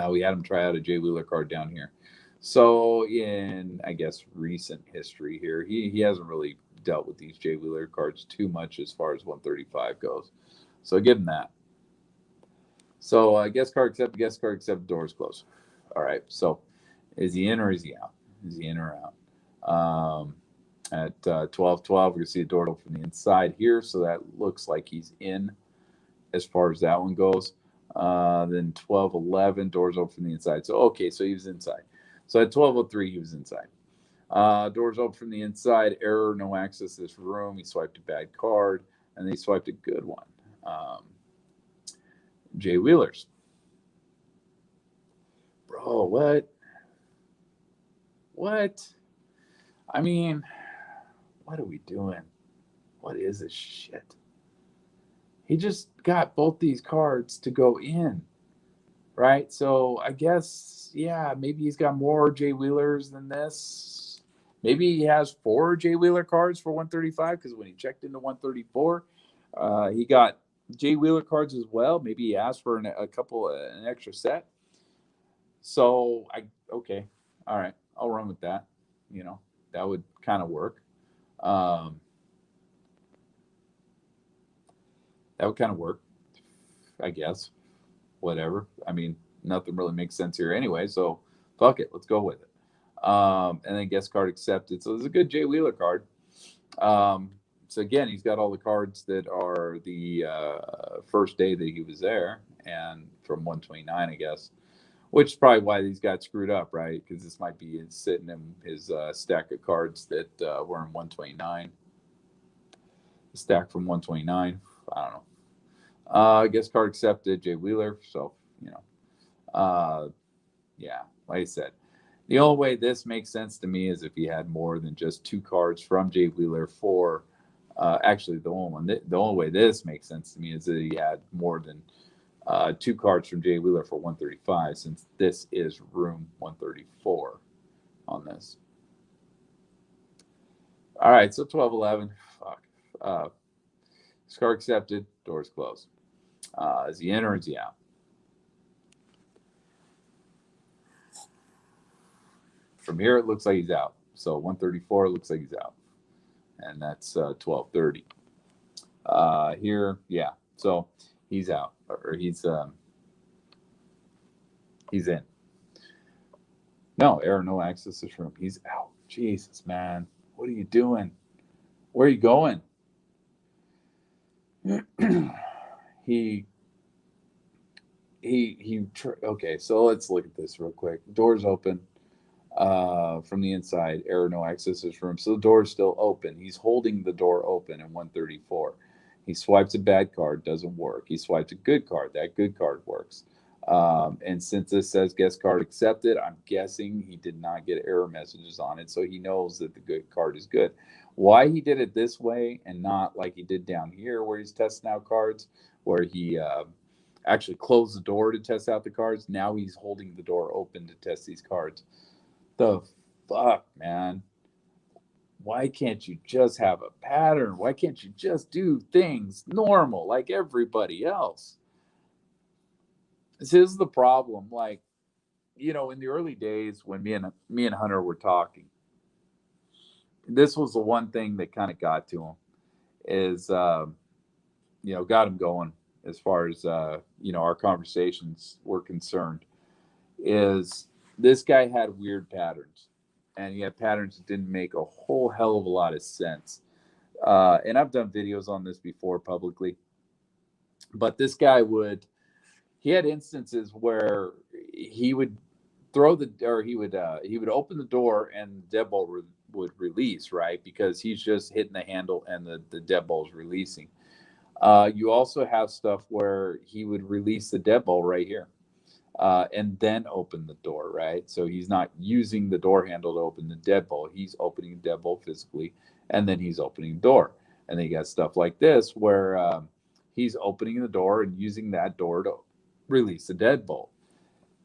We had him try out a Jay Wheeler card down here. So in, I guess, recent history here, he hasn't really dealt with these Jay Wheeler cards too much as far as 135 goes. So give him that. So guest card accept, guest card accept, doors closed. All right. So is he in or is he out? Is he in or out? At 12:12, we can see the door from the inside here. So that looks like he's in as far as that one goes. Then 12:11, doors open from the inside. So, okay, so he was inside. So at 12:03, he was inside. Doors open from the inside. Error, no access to this room. He swiped a bad card, and then he swiped a good one. Jay Wheelers. Bro, what? What? I mean, what are we doing? What is this shit? He just got both these cards to go in, right? So I guess, yeah, maybe he's got more Jay Wheelers than this. Maybe he has 4 Jay Wheeler cards for 135 because when he checked into 134, he got Jay Wheeler cards as well. Maybe he asked for a couple, an extra set. So okay, all right, I'll run with that. You know, that would kind of work. Um, that would kind of work, I guess. Whatever. I mean, nothing really makes sense here anyway. So fuck it, let's go with it. And then guest card accepted. So it's a good Jay Wheeler card. So again, he's got all the cards that are the first day that he was there, and from 129, I guess, which is probably why these got screwed up, right? Because this might be sitting in his stack of cards that were in 129. Stack from 129. I don't know. Guest card accepted, Jay Wheeler. So, you know, yeah, like I said, the only way this makes sense to me is if he had more than just 2 cards from Jay Wheeler for. Actually, the only way this makes sense to me is that he had more than 2 cards from Jay Wheeler for 135, since this is room 134 on this. All right, so 12:11. Fuck. Scar accepted. Doors closed. Is he in or is he out? From here, it looks like he's out. So 134 looks like he's out, and that's 12:30. Here, yeah. So he's out, or he's in. No error, no access to this room. He's out. Jesus, man, what are you doing? Where are you going? he okay, so let's look at this real quick. Doors open from the inside. Error, no access to this room. So the door is still open. He's holding the door open in 134. He swipes a bad card, doesn't work. He swipes a good card. That good card works. And since this says guest card accepted, I'm guessing he did not get error messages on it, so he knows that the good card is good. Why he did it this way and not like he did down here where he's testing out cards, where he actually closed the door to test out the cards. Now he's holding the door open to test these cards. The fuck, man? Why can't you just have a pattern? Why can't you just do things normal like everybody else? This is the problem. Like, you know, in the early days when me and Hunter were talking, this was the one thing that kind of got to him is got him going as far as our conversations were concerned. Is this guy had weird patterns, and he had patterns that didn't make a whole hell of a lot of sense. And I've done videos on this before publicly, but this guy he had instances where he would he would open the door and the deadbolt would release, right? Because he's just hitting the handle and the deadbolt is releasing. You also have stuff where he would release the deadbolt right here. And then open the door, right? So he's not using the door handle to open the deadbolt. He's opening the deadbolt physically, and then he's opening the door. And then you got stuff like this where he's opening the door and using that door to release the deadbolt.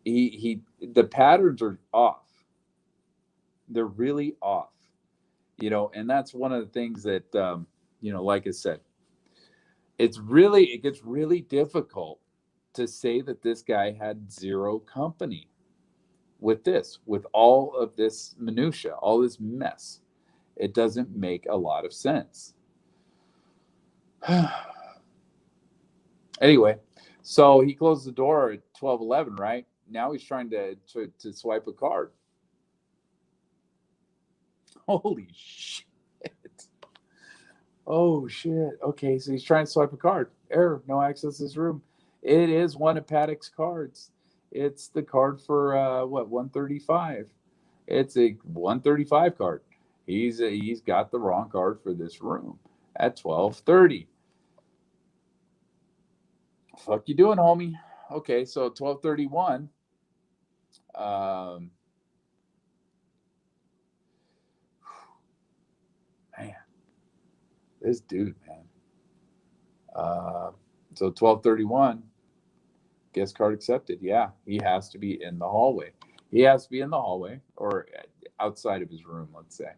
The patterns are off. They're really off, and that's one of the things that like I said, it gets really difficult to say that this guy had zero company with this, with all of this minutia, all this mess. It doesn't make a lot of sense. Anyway, so he closed the door at 12:11, right? Now he's trying to swipe a card. Holy shit. Oh shit. Okay, so he's trying to swipe a card. Error, no access to this room. It is one of Paddock's cards. It's the card for 135. It's a 135 card. He's got the wrong card for this room at 12:30. Fuck you doing, homie? Okay, so 12:31. Um, man, this dude, man. So 12:31. Guest card accepted. Yeah, he has to be in the hallway. He has to be in the hallway or outside of his room. Let's say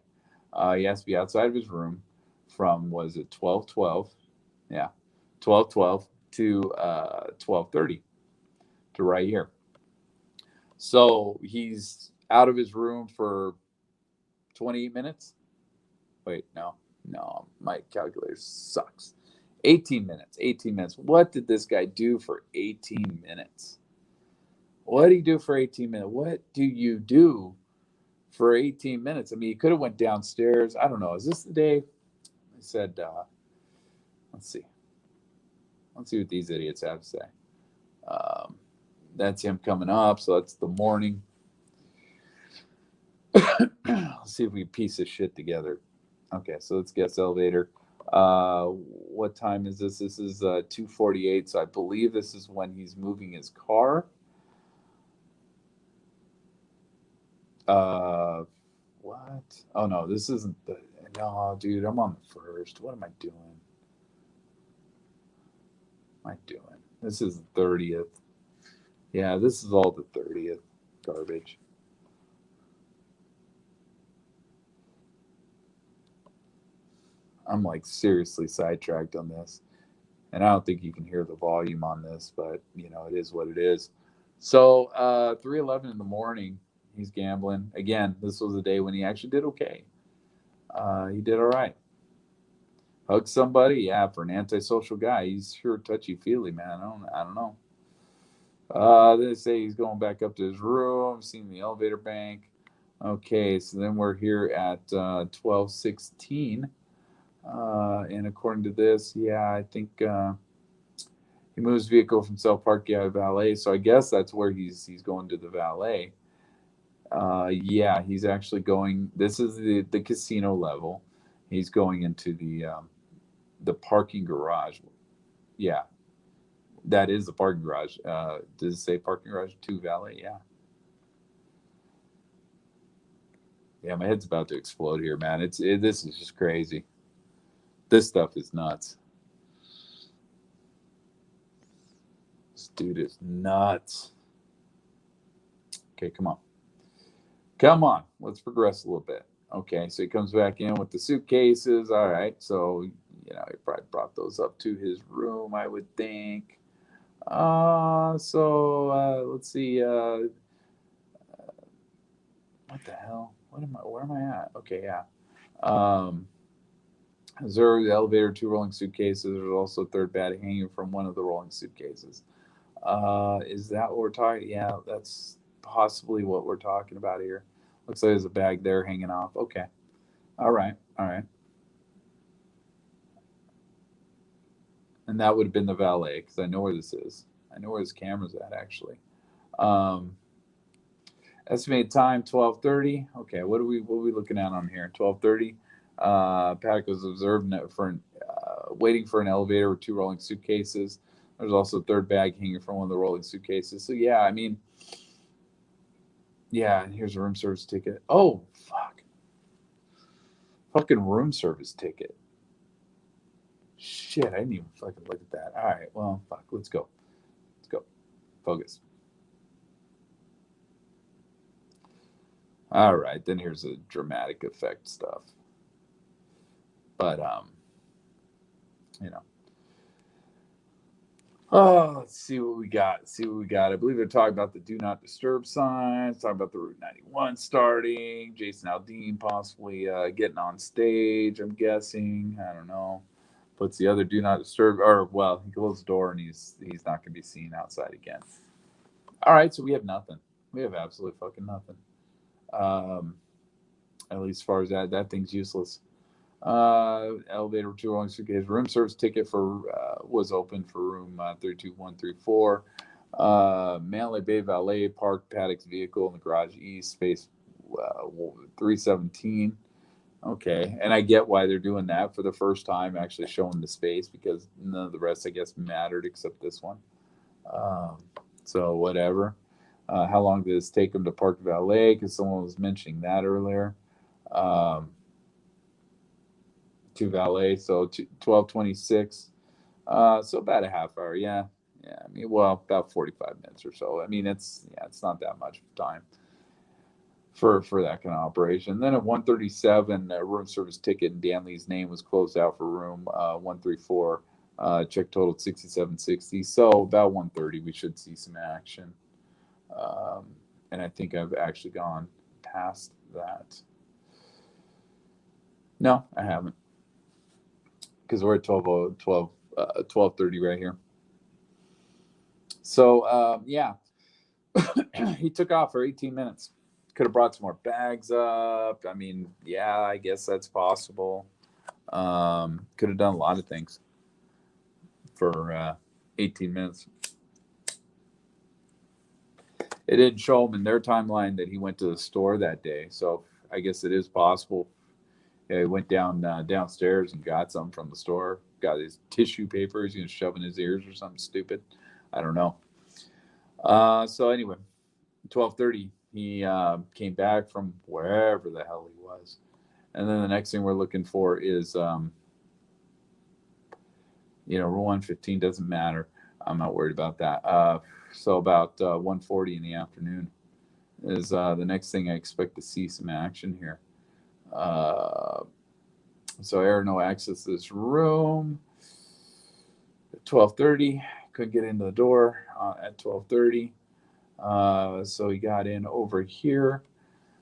he has to be outside of his room from was it 12:12? Yeah, 12:12 to 12:30 to right here. So he's out of his room for 28 minutes. Wait, no, my calculator sucks. 18 minutes. 18 minutes. What did this guy do for 18 minutes? What did he do for 18 minutes? What do you do for 18 minutes? I mean, he could have went downstairs. I don't know. Is this the day? I said, let's see. Let's see what these idiots have to say. That's him coming up. So that's the morning. Let's see if we can piece this shit together. Okay, so let's guess elevator. What time is this? This is 2:48. So I believe this is when he's moving his car. What? Oh no, this isn't the. No, dude, I'm on the first. What am I doing? What am I doing? This is the 30th. Yeah, this is all the 30th garbage. I'm like seriously sidetracked on this. And I don't think you can hear the volume on this, but you know, it is what it is. So 3:11 in the morning, he's gambling. Again, this was a day when he actually did okay. He did all right. Hug somebody, yeah, for an antisocial guy, he's sure touchy feely, man. I don't know. They say he's going back up to his room, seen the elevator bank. Okay, so then we're here at 12:16. And according to this, yeah, I think he moves vehicle from South Park, yeah, valet. So I guess that's where he's going to the valet. Yeah, he's actually going. This is the casino level. He's going into the parking garage. Yeah, that is the parking garage. Does it say parking garage 2 valet? Yeah. Yeah, my head's about to explode here, man. This is just crazy. This stuff is nuts. This dude is nuts. Okay, come on. Come on. Let's progress a little bit. Okay, so he comes back in with the suitcases. All right, so he probably brought those up to his room, I would think. Let's see. What the hell? Where am I at? Okay, yeah. Um, Observe the elevator, 2 rolling suitcases. There's also a third bag hanging from one of the rolling suitcases. Is that what we're talking? Yeah, that's possibly what we're talking about here. Looks like there's a bag there hanging off. Okay. All right. All right. And that would have been the valet because I know where this is. I know where his camera's at actually. Um, Estimated time 12:30. Okay, what are we looking at on here? 12:30. Paddock was observed for waiting for an elevator with 2 rolling suitcases. There's also a third bag hanging from one of the rolling suitcases. So yeah, I mean, yeah. Here's a room service ticket. Oh fuck, fucking room service ticket. Shit, I didn't even fucking look at that. All right, well, fuck. Let's go. Let's go. Focus. All right, then here's the dramatic effect stuff. But you know. Oh, let's see what we got. I believe they're talking about the do not disturb signs, talking about the Route 91 starting, Jason Aldean possibly getting on stage, I'm guessing. I don't know. Puts the other do not disturb, or, well, he closed the door and he's not going to be seen outside again. All right, so we have nothing. We have absolutely fucking nothing. Um, at least as far as that thing's useless. Elevator 216, his room service ticket for was open for room 32134. Manly Bay Valet parked Paddock's vehicle in the garage east, space 317. Okay, and I get why they're doing that for the first time, actually showing the space, because none of the rest, I guess, mattered except this one. Um, so whatever. How long did this take them to park valet? Because someone was mentioning that earlier. Um, to valet, so 12:26. So about a half hour. Yeah, yeah. I mean, well, about 45 minutes or so. I mean, it's not that much time for that kind of operation. Then at 1:37, a room service ticket in Danley's name was closed out for room 134. Check totaled 6760. So about 1:30, we should see some action. Um, and I think I've actually gone past that. No, I haven't, because we're at 12:30 right here. So yeah, he took off for 18 minutes. Could have brought some more bags up. I mean, yeah, I guess that's possible. Could have done a lot of things for 18 minutes. It didn't show him in their timeline that he went to the store that day, so I guess it is possible. Yeah, he went downstairs and got some from the store. Got his tissue paper. He's gonna shove in his ears or something stupid. I don't know. So anyway, 12:30, he came back from wherever the hell he was, and then the next thing we're looking for is row 115 doesn't matter. I'm not worried about that. So about 1:40 in the afternoon is the next thing I expect to see some action here. Uh, so air no access to this room. At 12:30, couldn't get into the door at 12:30. So he got in over here,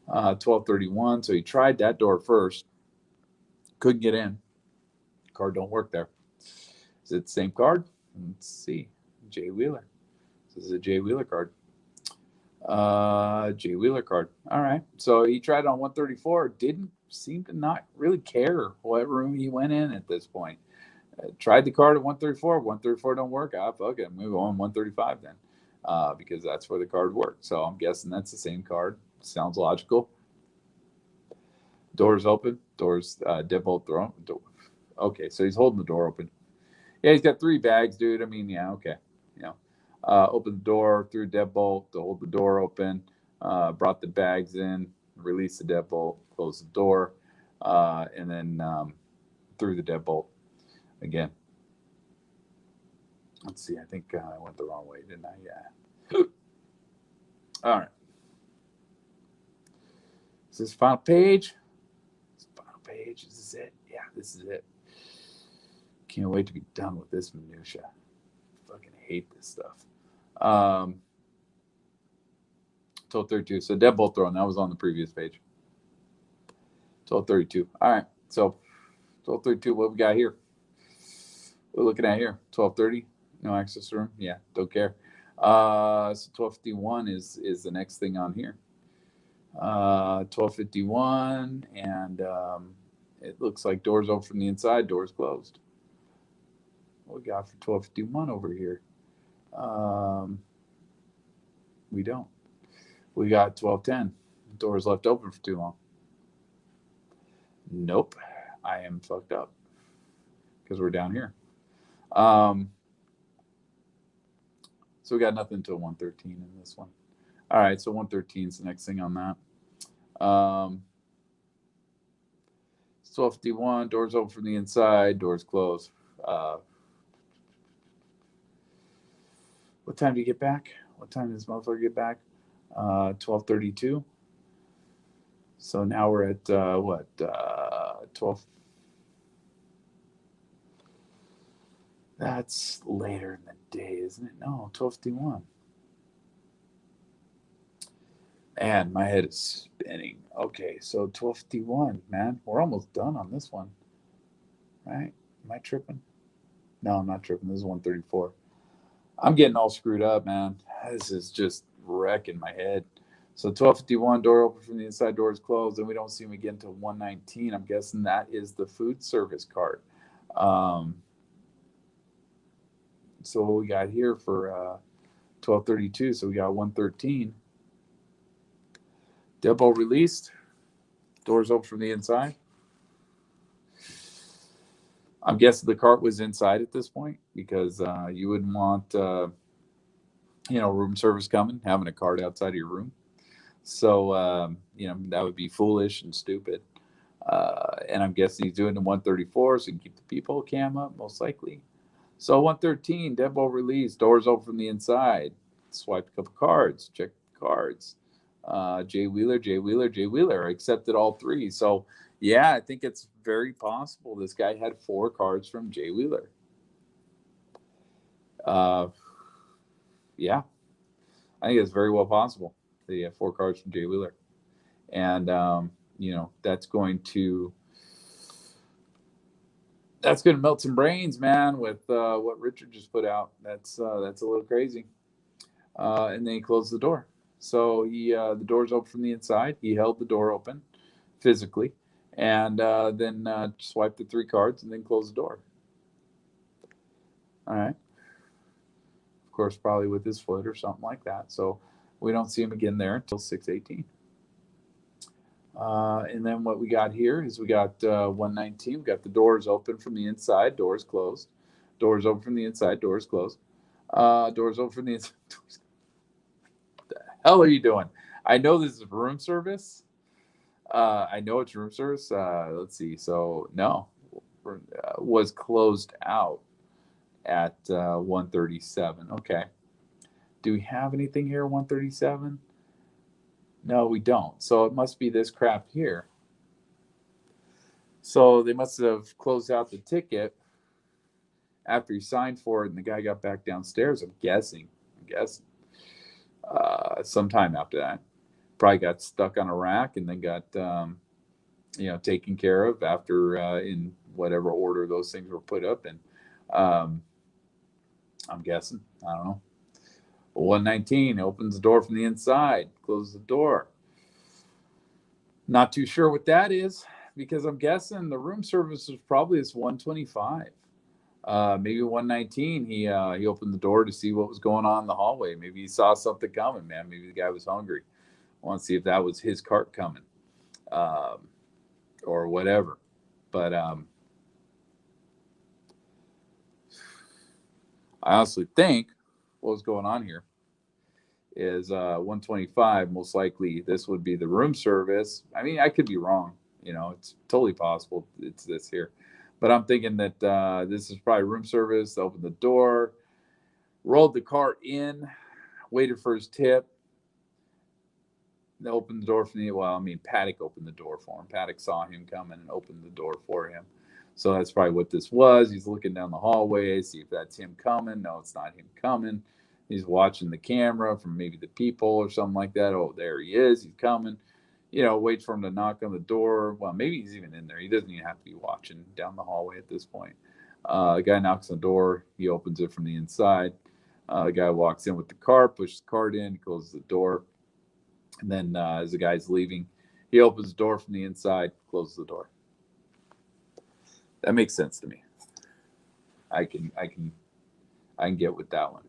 12:31. So he tried that door first, couldn't get in. Card don't work there. Is it the same card? Let's see. Jay Wheeler. This is a Jay Wheeler card. Jay Wheeler card. All right. So he tried on 134. Didn't seem to not really care what room he went in at this point. Tried the card at 134. 134 don't work. Fuck it. Move on 135 then, because that's where the card worked. So I'm guessing that's the same card. Sounds logical. Doors open. Doors deadbolt thrown. Okay, so he's holding the door open. Yeah, he's got 3 bags, dude. I mean, yeah, okay. You know, open the door, threugh deadbolt to hold the door open, brought the bags in, released the deadbolt, closed the door, and then threw the deadbolt again. Let's see. I think I went the wrong way, didn't I? Yeah. All right. Is this final page? This final page. Is this it? Yeah, this is it. Can't wait to be done with this minutia. Fucking hate this stuff. 12:32. So deadbolt thrown. That was on the previous page. 12:32. All right. So 12:32. What we got here? We're looking at here. 12:30. No access room. Yeah. Don't care. So 12:51 is the next thing on here. 12:51, and it looks like doors open from the inside. Doors closed. What we got for 12:51 over here? We don't. We got 12:10. Doors left open for too long. Nope. I am fucked up because we're down here. So we got nothing until 1:13 in this one. All right, so 1:13 is the next thing on that. 12:51. Doors open from the inside. Doors closed. What time do you get back? What time does this motherfucker get back? 12:32. So now we're at what? 12. That's later in the day, isn't it? No, 12:51. And my head is spinning. Okay, so 12:51, man. We're almost done on this one, right? Am I tripping? No, I'm not tripping. This is 134. I'm getting all screwed up, man. This is just wrecking my head. So 12:51, door open from the inside, door is closed, and we don't see him again until 119. I'm guessing that is the food service cart. Um, so what we got here for 12:32? So we got 113. Deadbolt released. Doors open from the inside. I'm guessing the cart was inside at this point because you wouldn't want room service coming, having a cart outside of your room. So that would be foolish and stupid. And I'm guessing he's doing the 134 so he can keep the people cam up, most likely. So 113, deadbolt release, doors open from the inside. Swipe a couple cards, check the cards. Jay Wheeler, Jay Wheeler, Jay Wheeler. Accepted all three. So yeah, I think it's very possible this guy had 4 cards from Jay Wheeler. Yeah, I think it's very well possible that he had 4 cards from Jay Wheeler, and that's going to melt some brains, man. With what Richard just put out, that's a little crazy. And then he closed the door. So the door's open from the inside. He held the door open physically, and then swiped the 3 cards and then closed the door. All right. Of course, probably with his foot or something like that. So we don't see him again there until 6:18. And then what we got here is we got 119. We got the doors open from the inside, doors closed. Doors open from the inside, doors closed. Doors open from the inside. What the hell are you doing? I know this is room service. I know it's room service. Let's see. So no, was closed out at 137. Okay. Do we have anything here? 137. No, we don't. So it must be this crap here. So they must have closed out the ticket after he signed for it, and the guy got back downstairs. I'm guessing. Sometime after that, probably got stuck on a rack and then got taken care of after in whatever order those things were put up in. Um, I'm guessing. I don't know. 119 opens the door from the inside, closes the door. Not too sure what that is because I'm guessing the room service was probably this 125. Maybe 119. He opened the door to see what was going on in the hallway. Maybe he saw something coming, man. Maybe the guy was hungry. I want to see if that was his cart coming, or whatever. But I honestly think what was going on here is 125. Most likely, this would be the room service. I mean, I could be wrong. It's totally possible it's this here, but I'm thinking that this is probably room service. Opened the door, rolled the cart in, waited for his tip. They opened the door for me. Well, I mean, Paddock opened the door for him. Paddock saw him coming and opened the door for him. So that's probably what this was. He's looking down the hallway, see if that's him coming. No, it's not him coming. He's watching the camera from maybe the people or something like that. Oh, there he is. He's coming. Waits for him to knock on the door. Well, maybe he's even in there. He doesn't even have to be watching down the hallway at this point. The guy knocks on the door. He opens it from the inside. The guy walks in with the cart, pushes the cart in, closes the door. And then as the guy's leaving, he opens the door from the inside, closes the door. That makes sense to me. I can get with that one.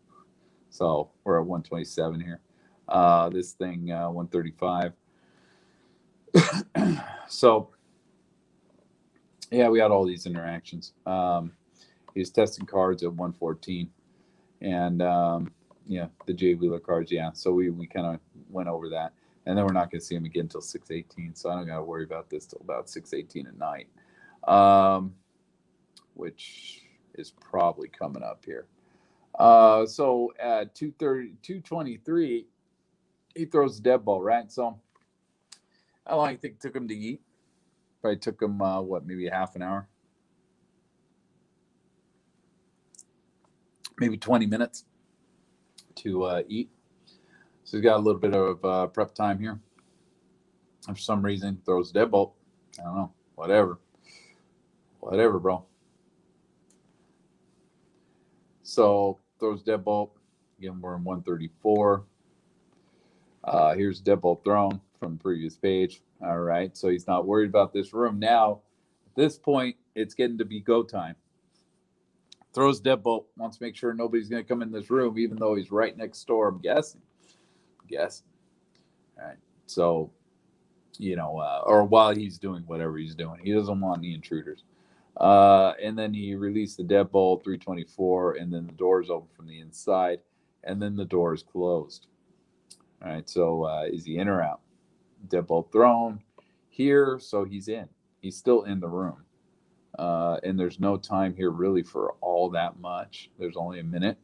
So we're at 127 here. This thing 135. So yeah, we had all these interactions. He was testing cards at 114, and the Jay Wheeler cards. Yeah, so we kind of went over that, and then we're not going to see him again until 6:18. So I don't got to worry about this till about 6:18 at night, which is probably coming up here. So at 2:30, 2:23, he throws the dead ball, right? So how long do you think it took him to eat? Probably took him maybe half an hour. maybe 20 minutes to eat. So he's got a little bit of prep time here. And for some reason, throws a deadbolt. I don't know. Whatever, bro. So throws deadbolt. Again, we're in 134. Here's deadbolt thrown from the previous page. All right, so he's not worried about this room. Now, at this point, it's getting to be go time. Throws deadbolt, wants to make sure nobody's going to come in this room, even though he's right next door, I'm guessing. All right, so, or while he's doing whatever he's doing. He doesn't want any intruders. And then he released the deadbolt, 324, and then the door's open from the inside, and then the door is closed. All right, so is he in or out? Deadbolt thrown here, so he's in. He's still in the room. And there's no time here really for all that much. There's only a minute.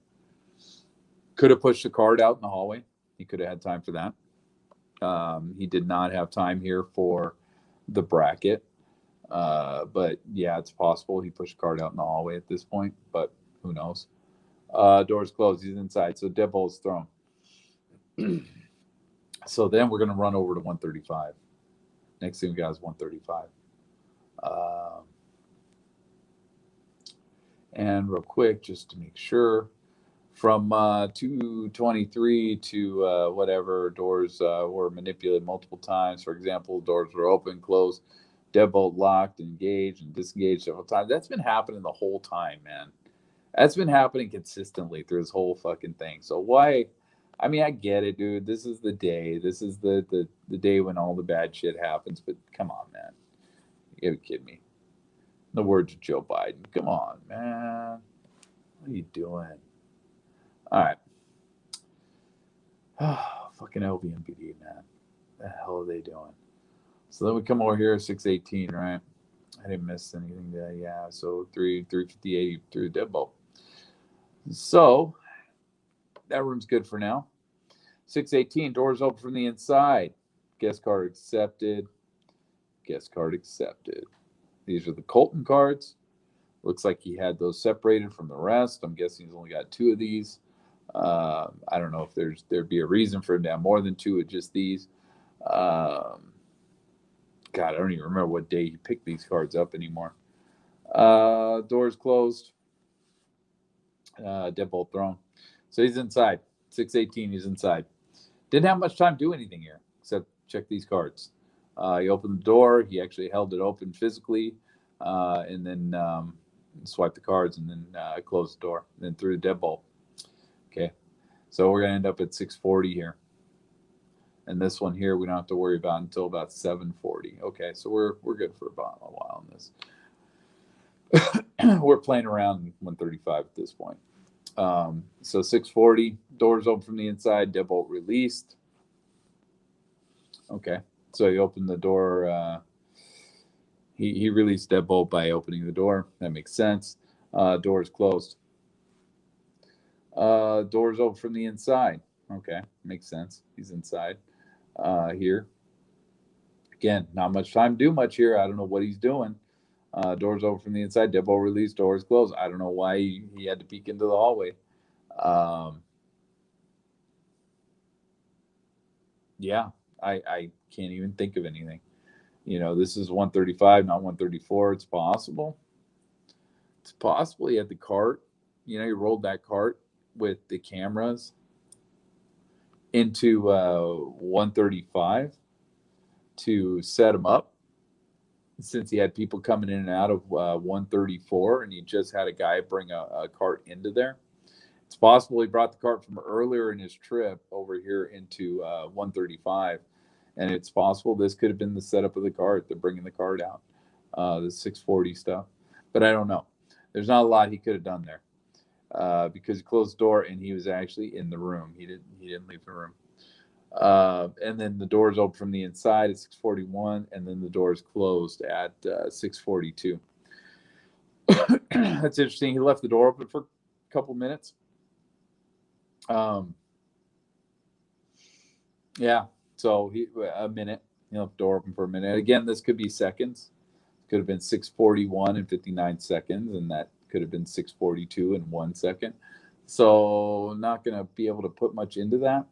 Could have pushed the card out in the hallway. He could have had time for that. He did not have time here for the bracket. But yeah, it's possible he pushed the card out in the hallway at this point, but who knows? Door's closed. He's inside. So deadbolt's thrown. So then we're going to run over to 135. Next thing we got is 135. And real quick, just to make sure, from 223 to whatever, doors were manipulated multiple times. For example, doors were open, closed, deadbolt locked, engaged, and disengaged several times. That's been happening the whole time, man. That's been happening consistently through this whole fucking thing. So why? I mean, I get it, dude. This is the day. This is the day when all the bad shit happens. But come on, man. You gotta kid me. The words of Joe Biden. Come on, man. What are you doing? All right. Oh, fucking LVMPD, man. What the hell are they doing? So then we come over here, 618, right? I didn't miss anything there. Yeah, so 358 through the deadbolt. So that room's good for now. 618, doors open from the inside. Guest card accepted. Guest card accepted. These are the Colton cards. Looks like he had those separated from the rest. I'm guessing he's only got 2 of these. I don't know if there'd be a reason for him to have more than 2 of just these. God, I don't even remember what day he picked these cards up anymore. Doors closed. Deadbolt thrown. So he's inside. 618, he's inside. Didn't have much time to do anything here except check these cards. He opened the door. He actually held it open physically, and then swiped the cards, and then closed the door, and then threw the deadbolt. Okay, so we're gonna end up at 640 here, and this one here we don't have to worry about until about 740. Okay, so we're good for about a while on this. We're playing around 135 at this point. So 640, doors open from the inside, deadbolt released. Okay, so he opened the door. He released deadbolt by opening the door. That makes sense. Doors closed. Doors open from the inside. Okay, makes sense. He's inside here. Again, not much time to do much here. I don't know what he's doing. Doors open from the inside. Deadbolt released. Doors closed. I don't know why he had to peek into the hallway. Yeah, I can't even think of anything. This is 135, not 134. It's possible. It's possible he had the cart. He rolled that cart with the cameras into 135 to set him up, since he had people coming in and out of 134, and he just had a guy bring a cart into there. It's possible he brought the cart from earlier in his trip over here into 135, and it's possible this could have been the setup of the cart. They're bringing the cart out, the 640 stuff, but I don't know. There's not a lot he could have done there because he closed the door and he was actually in the room. He didn't leave the room. And then the doors open from the inside at 641, and then the doors closed at 642. That's interesting. He left the door open for a couple minutes. Yeah, so a minute. Door open for a minute. Again, this could be seconds. Could have been 641 and 59 seconds, and that could have been 642 in 1 second. So not going to be able to put much into that.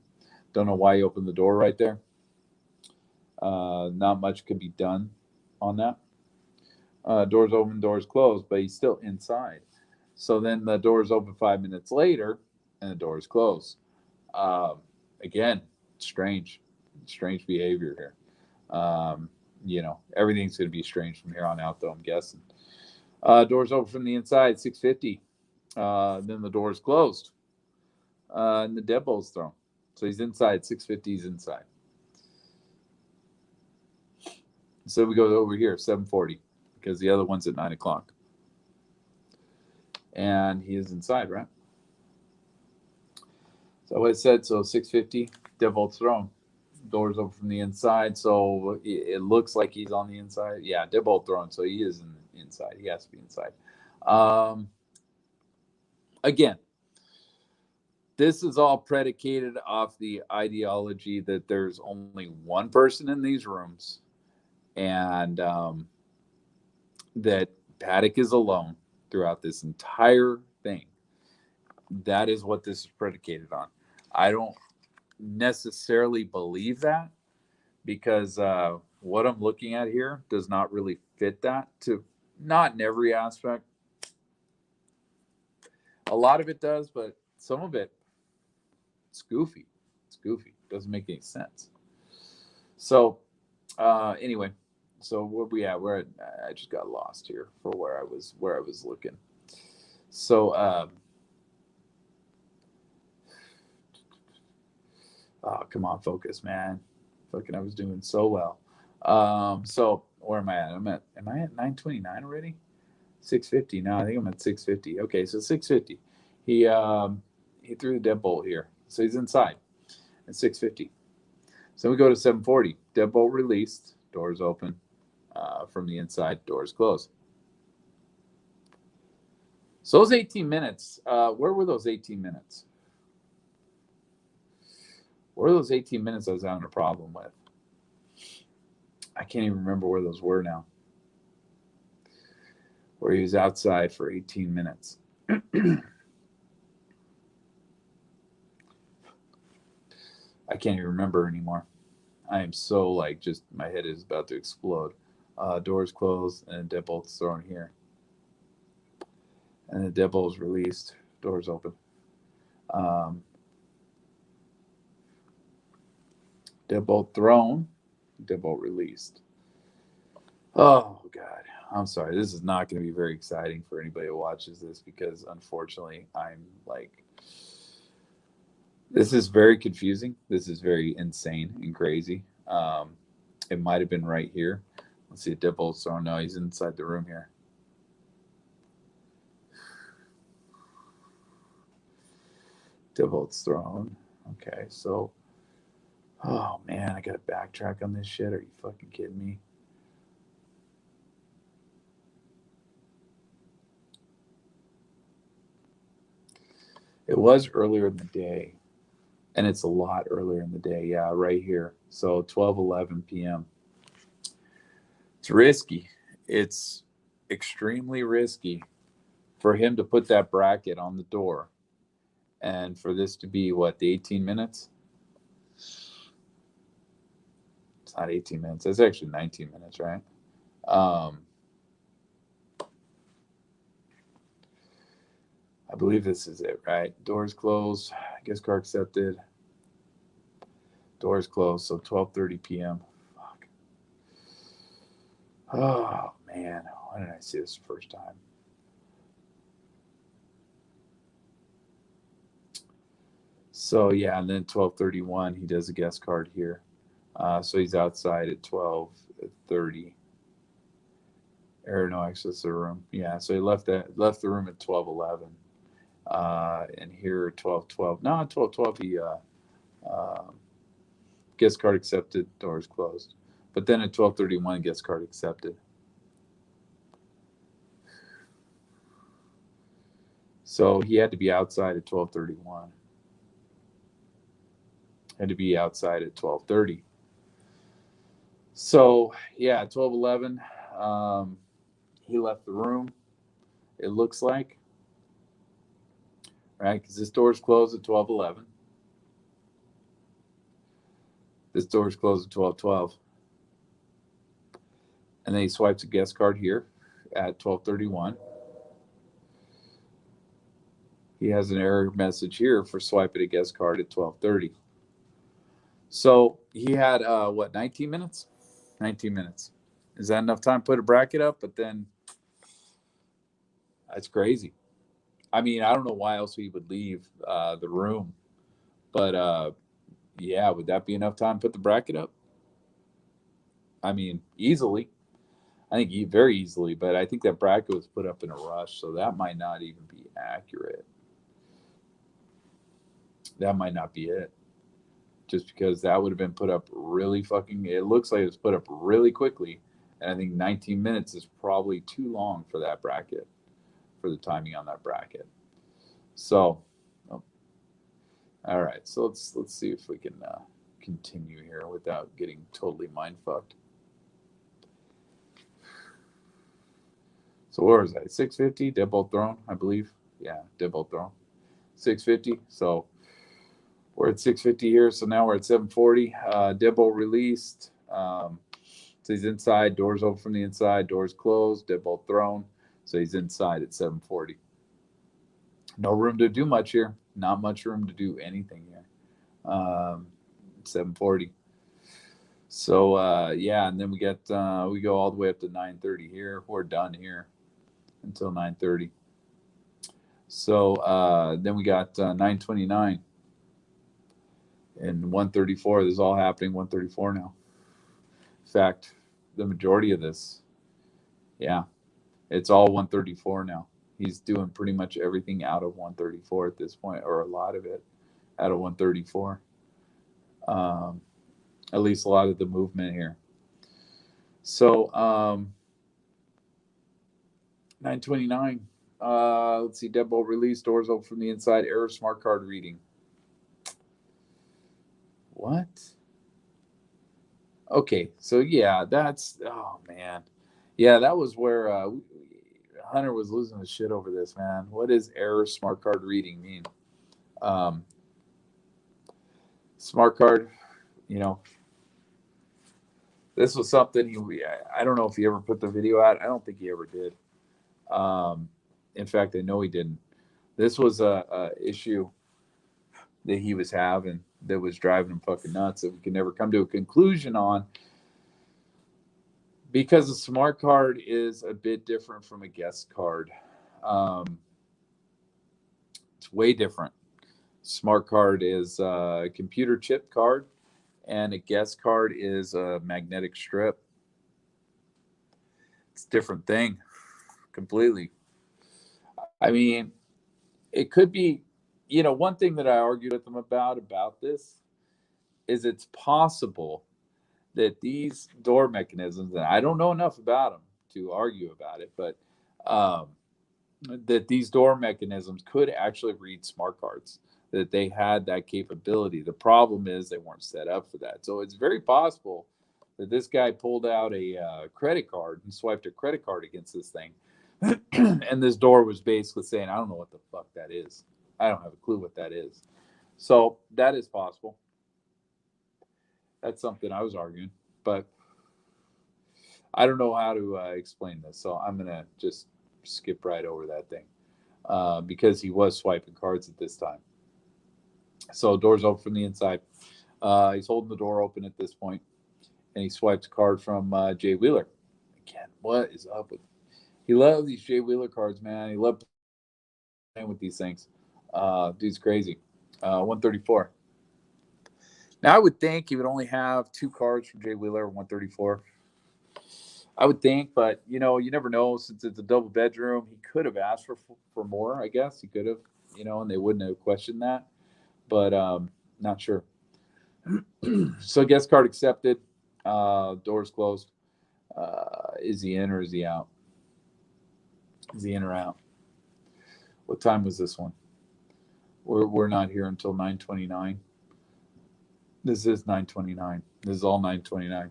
Don't know why he opened the door right there. Not much could be done on that. Doors open, doors closed, but he's still inside. So then the doors open 5 minutes later, and the doors close. Again, strange behavior here. Everything's going to be strange from here on out, though, I'm guessing. Doors open from the inside, 6:50. Then the doors closed, and the deadbolt's thrown. So he's inside, 6:50. He's inside. So we go over here, 7:40, because the other one's at 9 o'clock. And he is inside, right? So what it said, so 6:50, deadbolt's thrown. Doors open from the inside, so it looks like he's on the inside. Yeah, deadbolt thrown, so he is inside. He has to be inside. Again, this is all predicated off the ideology that there's only one person in these rooms, and that Paddock is alone throughout this entire thing. That is what this is predicated on. I don't necessarily believe that, because what I'm looking at here does not really fit that, to not in every aspect. A lot of it does, but some of it, it's goofy. Doesn't make any sense. So anyway, so where we at? I just got lost here for where I was looking. So oh, come on, focus, man. Fucking, I was doing so well. So where am I at? Am I at 9:29 already? 6:50. No, I think I'm at 6:50. Okay, so 6:50. He threw the deadbolt here. So he's inside at 6:50. So we go to 7:40. Deadbolt released, doors open from the inside, doors closed. So those 18 minutes, where were those 18 minutes? Where were those 18 minutes I was having a problem with? I can't even remember where those were now. Where he was outside for 18 minutes. I can't even remember anymore. I am so just my head is about to explode. Doors closed and the deadbolt's thrown here. And the deadbolt is released. Doors open. Deadbolt thrown. Deadbolt released. Oh, God. I'm sorry. This is not going to be very exciting for anybody who watches this, because unfortunately I'm this is very confusing. This is very insane and crazy. It might have been right here. Let's see. Deadbolt's thrown. No, he's inside the room here. Deadbolt's thrown. Okay, so, oh man, I gotta backtrack on this shit. Are you fucking kidding me? It was earlier in the day, and it's a lot earlier in the day. Yeah, right here. So 12:11 p.m. It's risky. It's extremely risky for him to put that bracket on the door, and for this to be what, the 18 minutes? It's not 18 minutes. It's actually 19 minutes, right? I believe this is it, right? Doors closed. Guest card accepted. Doors closed. So 12:30 p.m. Fuck. Oh man, why did I see this the first time? So yeah, and then 12:31, he does a guest card here. So he's outside at 12:30. Or no, actually, it's the room. Yeah, so he left the room at 12:11. And here 12:12. No, 12:12 he guest card accepted, doors closed. But then at 12:31, guest card accepted. So he had to be outside at 12:31. Had to be outside at 12:30. So yeah, 12:11. He left the room. It looks like. right? Because this door's closed at 12:11. This door's closed at 12:12. And then he swipes a guest card here at 12:31. He has an error message here for swiping a guest card at 12:30. So he had, 19 minutes? 19 minutes. Is that enough time to put a bracket up? But then that's crazy. I mean, I don't know why else he would leave the room. But yeah, would that be enough time to put the bracket up? I mean, easily. I think very easily, but I think that bracket was put up in a rush, so that might not even be accurate. That might not be it. Just because that would have been put up really fucking, it looks like it was put up really quickly. And I think 19 minutes is probably too long for that bracket, for the timing on that bracket. So, oh, all right. So let's see if we can continue here without getting totally mind fucked. So where was I? 650, deadbolt thrown, I believe. Yeah, deadbolt thrown. 650. So we're at 650 here. So now we're at 740. Deadbolt released. So he's inside. Doors open from the inside. Doors closed. Deadbolt thrown. So he's inside at 740. No room to do much here. Not much room to do anything here. 740. So yeah, and then we go all the way up to 930 here. We're done here until 930. So then we got 929 and 134. This is all happening 134 now. In fact, the majority of this, yeah, it's all 134 now. He's doing pretty much everything out of 134 at this point, or a lot of it out of 134. At least a lot of the movement here. So 929. Let's see. Deadbolt release. Doors open from the inside. Error smart card reading. What? Okay. So yeah, that's, oh man. Yeah, that was where Hunter was losing his shit over this, man. What does error smart card reading mean? Smart card, you know, this was something I don't know if he ever put the video out. I don't think he ever did. In fact, I know he didn't. This was a issue that he was having that was driving him fucking nuts that we could never come to a conclusion on, because a smart card is a bit different from a guest card. It's way different. Smart card is a computer chip card, and a guest card is a magnetic strip. It's a different thing completely. I mean, it could be, one thing that I argued with them about this is it's possible that these door mechanisms, and I don't know enough about them to argue about it, but that these door mechanisms could actually read smart cards, that they had that capability. The problem is they weren't set up for that. So it's very possible that this guy pulled out a credit card and swiped a credit card against this thing. And this door was basically saying, I don't know what the fuck that is. I don't have a clue what that is. So that is possible. That's something I was arguing, but I don't know how to explain this. So I'm going to just skip right over that thing because he was swiping cards at this time. So doors open from the inside. He's holding the door open at this point, and he swipes a card from Jay Wheeler. Again, what is up with? He loves these Jay Wheeler cards, man. He loves playing with these things. Dude's crazy. 134. Now I would think he would only have 2 cards from Jay Wheeler, 134. I would think, but you never know. Since it's a double bedroom, he could have asked for more. I guess he could have, and they wouldn't have questioned that. But not sure. So guest card accepted. Doors closed. Is he in or is he out? Is he in or out? What time was this one? We're not here until 9:29. This is 9:29. This is all 9:29.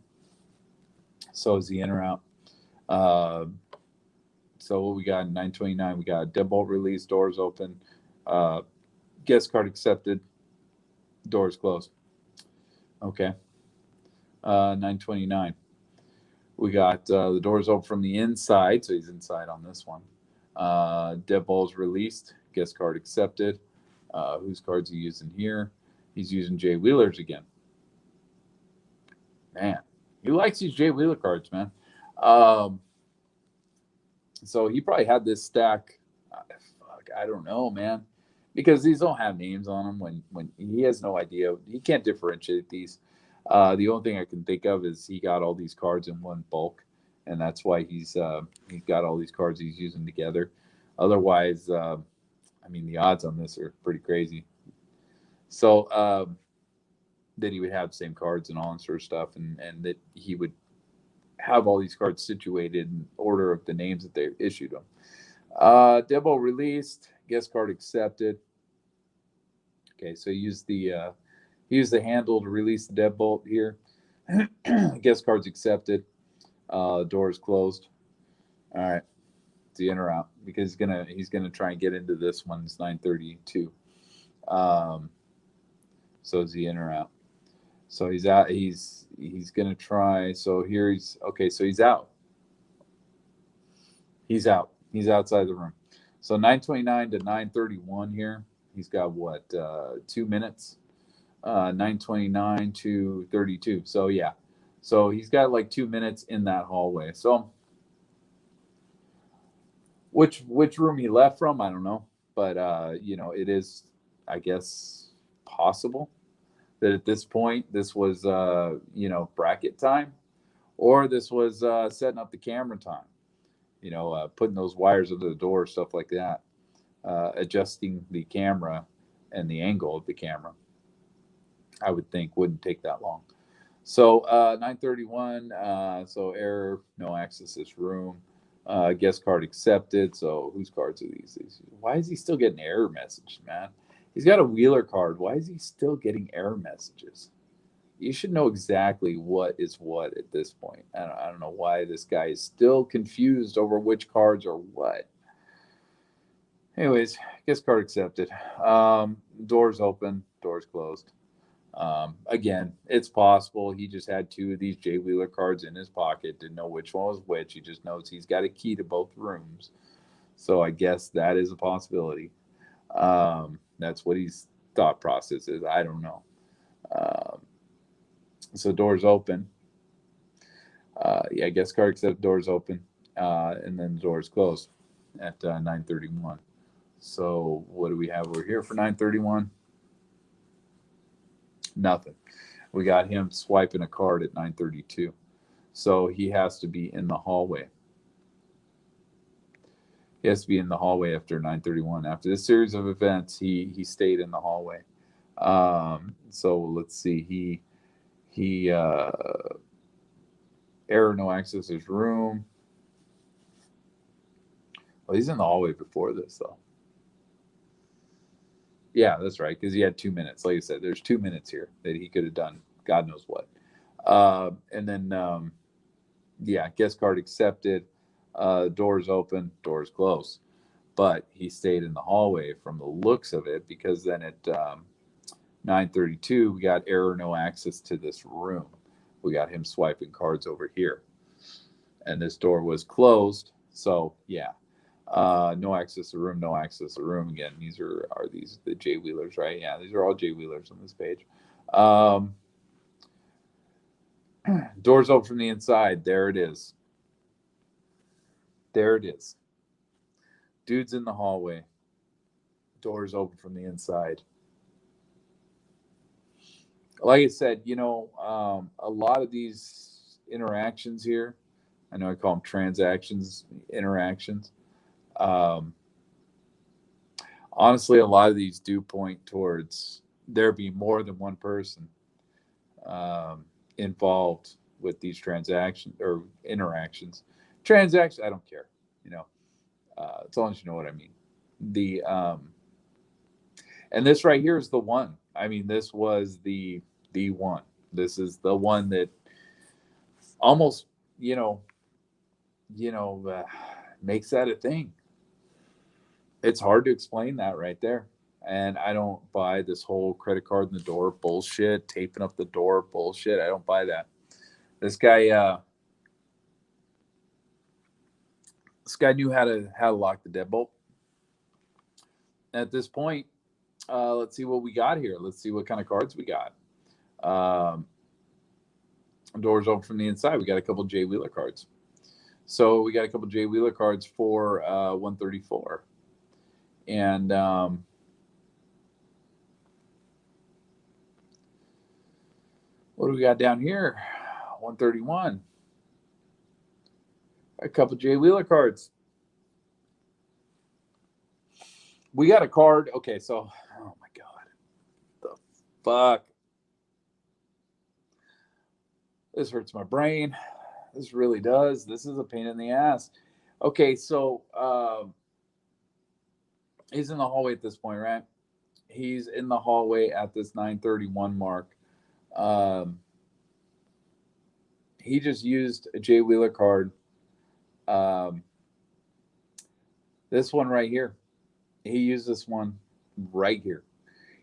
So is he in or out? So what we got in 9:29? We got deadbolt release, doors open. Guest card accepted. Doors closed. Okay. 929. We got the doors open from the inside, so he's inside on this one. Dead balls released. Guest card accepted. Whose cards he using here? He's using Jay Wheeler's again. Man, he likes these Jay Wheeler cards, man. So he probably had this stack. I don't know, man, because these don't have names on them. When he has no idea, he can't differentiate these. The only thing I can think of is he got all these cards in one bulk, and that's why he's got all these cards he's using together. Otherwise, I mean, the odds on this are pretty crazy. So that he would have the same cards and all that sort of stuff, and that he would have all these cards situated in order of the names that they issued them. Debo released, guest card accepted. Okay, so use the handle to release the deadbolt here. Guest cards accepted. Doors closed. All right, it's the in or out because he's gonna try and get into this one. It's 932. So is he in or out? So he's out. He's gonna try. So here he's okay. So he's out. He's out. He's outside the room. So 929 to 931 here. He's got what 2 minutes. 929 to 32. So yeah. So he's got like 2 minutes in that hallway. So which room he left from, I don't know. But it is, I guess, possible that at this point this was bracket time, or this was setting up the camera time. Putting those wires under the door, stuff like that, adjusting the camera and the angle of the camera. I would think wouldn't take that long. So 931. So error, no access this room. Guest card accepted. So whose cards are these? Why is he still getting error messages, man? He's got a Wheeler card. Why is he still getting error messages? You should know exactly what is what at this point. I don't know why this guy is still confused over which cards are what. Anyways, guest card accepted. Doors open, doors closed. Again, it's possible he just had 2 of these Jay Wheeler cards in his pocket, didn't know which one was which. He just knows he's got a key to both rooms. So I guess that is a possibility. That's what his thought process is. I don't know. So doors open. Guest card accepted, doors open. And then the doors closed at 931. So what do we have over here for 931? Nothing. We got him swiping a card at 932. So he has to be in the hallway. He has to be in the hallway after 931. After this series of events, he stayed in the hallway. So let's see. He error, no access his room. Well, he's in the hallway before this, though. Yeah, that's right, because he had 2 minutes. Like I said, there's 2 minutes here that he could have done God knows what. And then, guest card accepted. Doors open, doors closed. But he stayed in the hallway from the looks of it, because then at 932, we got error, no access to this room. We got him swiping cards over here. And this door was closed. So, yeah. No access to room, no access to room. Again, these are these the Jay Wheelers, right? Yeah, these are all Jay Wheelers on this page. Doors open from the inside. There it is. There it is. Dude's in the hallway. Doors open from the inside. Like I said, a lot of these interactions here, I know I call them transactions, interactions. Honestly, a lot of these do point towards there being more than one person involved with these transactions or interactions. Transactions, I don't care. As long as you know what I mean. And this right here is the one. I mean, this was the one. This is the one that almost, makes that a thing. It's hard to explain that right there. And I don't buy this whole credit card in the door bullshit, taping up the door bullshit. I don't buy that. This guy, knew how to lock the deadbolt. At this point, let's see what we got here. Let's see what kind of cards we got. Doors open from the inside. We got a couple Jay Wheeler cards. So we got a couple Jay Wheeler cards for 134. And what do we got down here? 131. A couple Jay Wheeler cards. We got a card. Okay, so, oh my God. The fuck? This hurts my brain. This really does. This is a pain in the ass. Okay, so he's in the hallway at this point, right? He's in the hallway at this 931 mark. He just used a Jay Wheeler card. This one right here. He used this one right here.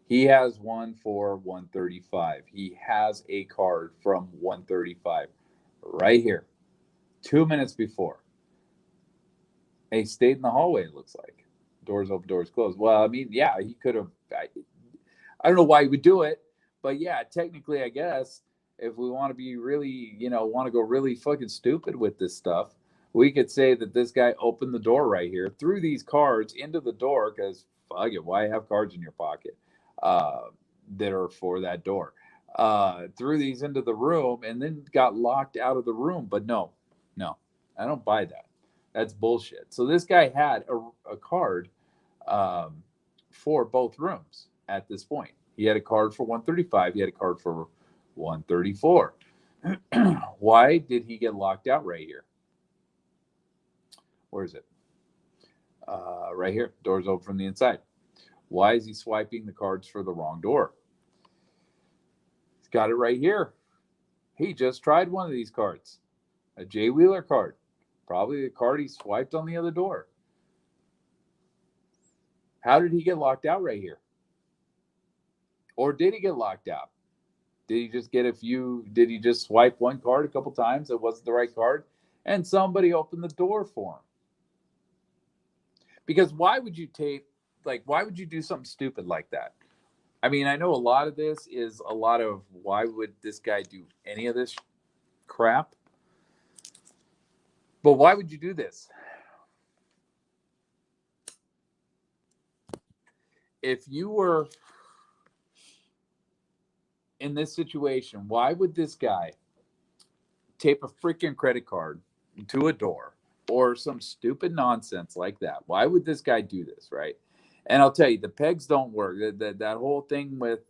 He has one for 135. He has a card from 135 right here. 2 minutes before. And he stayed in the hallway, it looks like. Doors open, doors closed. Well, I mean, yeah, he could have. I don't know why he would do it, but yeah, technically, I guess if we want to be really, want to go really fucking stupid with this stuff, we could say that this guy opened the door right here, threw these cards into the door because fuck it, why have cards in your pocket that are for that door? Threw these into the room and then got locked out of the room. But no, I don't buy that. That's bullshit. So this guy had a card for both rooms at this point. He had a card for 135. He had a card for 134. Why did he get locked out right here? Where is it? Right here. Doors open from the inside. Why is he swiping the cards for the wrong door? He's got it right here. He just tried one of these cards. A Jay Wheeler card. Probably the card he swiped on the other door. How did he get locked out right here? Or did he get locked out? Did he just get did he just swipe one card a couple times that wasn't the right card? And somebody opened the door for him. Because why would you do something stupid like that? I mean, I know a lot of this is a lot of why would this guy do any of this crap? But why would you do this? If you were in this situation, why would this guy tape a freaking credit card to a door or some stupid nonsense like that? Why would this guy do this, right? And I'll tell you, the pegs don't work. That whole thing with,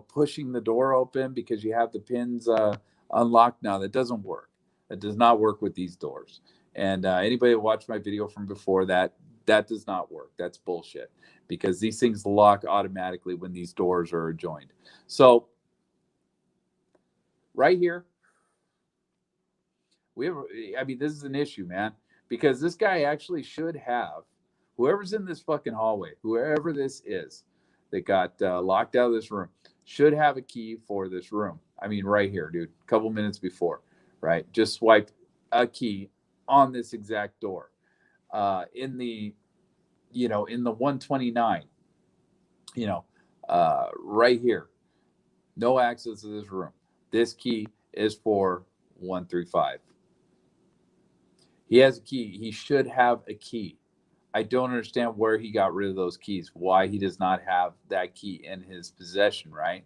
pushing the door open because you have the pins unlocked now, that doesn't work. That does not work with these doors. And anybody that watched my video from before, that does not work. That's bullshit because these things lock automatically when these doors are joined. So right here, this is an issue, man, because this guy actually should have, whoever's in this fucking hallway, whoever this is that got locked out of this room, should have a key for this room. I mean, right here, dude, a couple minutes before, right? Just swiped a key on this exact door. In the 129, right here, no access to this room. This key is for 135. He has a key. He should have a key. I don't understand where he got rid of those keys, why he does not have that key in his possession, right?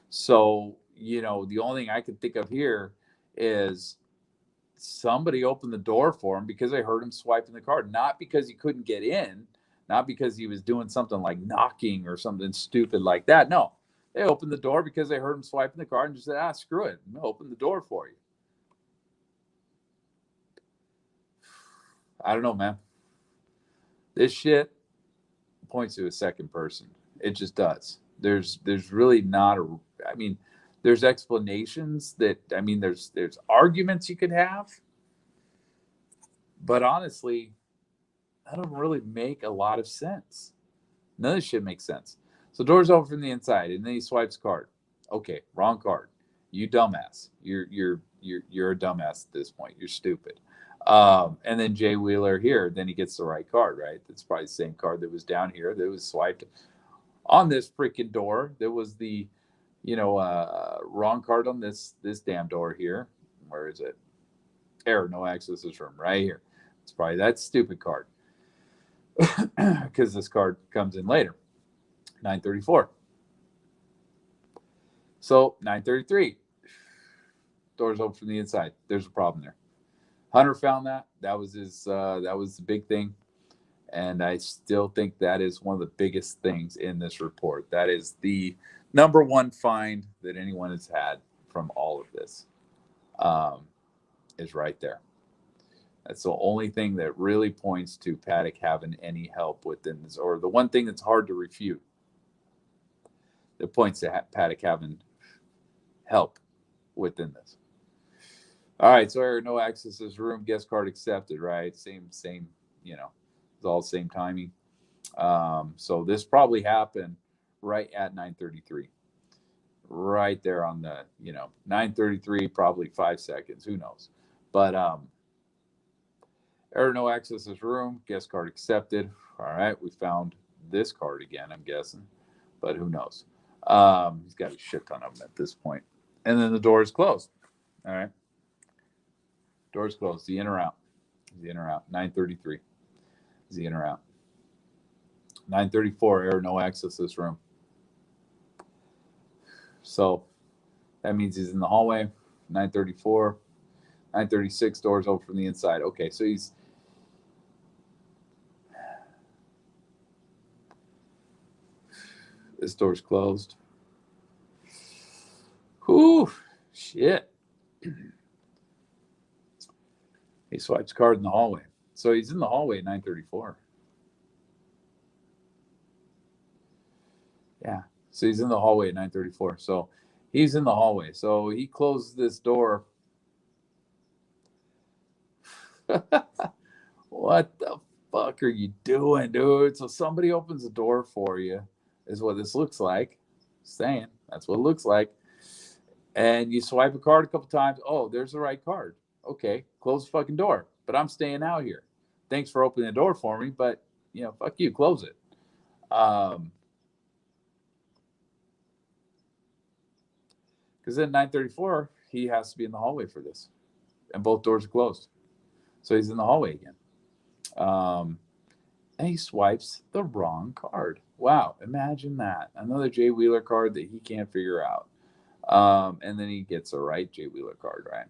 So, the only thing I can think of here is somebody opened the door for him because they heard him swiping the card, not because he couldn't get in, not because he was doing something like knocking or something stupid like that. No, they opened the door because they heard him swiping the card and just said, screw it, I'm going to open the door for you. I don't know, man. This shit points to a second person. It just does. There's really not there's explanations that, there's arguments you could have, but honestly, that don't really make a lot of sense. None of this shit makes sense. So doors open from the inside, and then he swipes card. Okay, wrong card. You dumbass. You're a dumbass at this point. You're stupid. And then Jay Wheeler here, then he gets the right card, right? That's probably the same card that was down here that was swiped on this freaking door. There was the, wrong card on this damn door here. Where is it? Error, no access to this room, right here. It's probably that stupid card because this card comes in later. 934. So 933. Doors open from the inside. There's a problem there. Hunter found that. That was his. That was the big thing, and I still think that is one of the biggest things in this report. That is the number one find that anyone has had from all of this. Is right there. That's the only thing that really points to Paddock having any help within this, or the one thing that's hard to refute. That points to Paddock having help within this. All right, so no access to this room. Guest card accepted, right? Same, it's all the same timing. So this probably happened right at 9:33. Right there on the, 9:33, probably 5 seconds. Who knows? But error, no access to this room. Guest card accepted. All right, we found this card again, I'm guessing. But who knows? He's got a shit ton of them at this point. And then the door is closed. All right. Door's closed. Is he in or out? Is he in or out? 9:33. Is he in or out? 9:34. Error, no access to this room. So that means he's in the hallway. 9:34. 9:36. Doors open from the inside. Okay, so he's. This door's closed. Whew, shit. He swipes card in the hallway. So he's in the hallway at 9:34. Yeah. So he's in the hallway at 9:34. So he's in the hallway. So he closes this door. What the fuck are you doing, dude? So somebody opens the door for you, is what this looks like. Saying that's what it looks like. And you swipe a card a couple times. Oh, there's the right card. Okay, close the fucking door. But I'm staying out here. Thanks for opening the door for me, but fuck you, close it. Because then 9:34, he has to be in the hallway for this, and both doors are closed, so he's in the hallway again. And he swipes the wrong card. Wow, imagine that. Another Jay Wheeler card that he can't figure out. And then he gets the right Jay Wheeler card, right?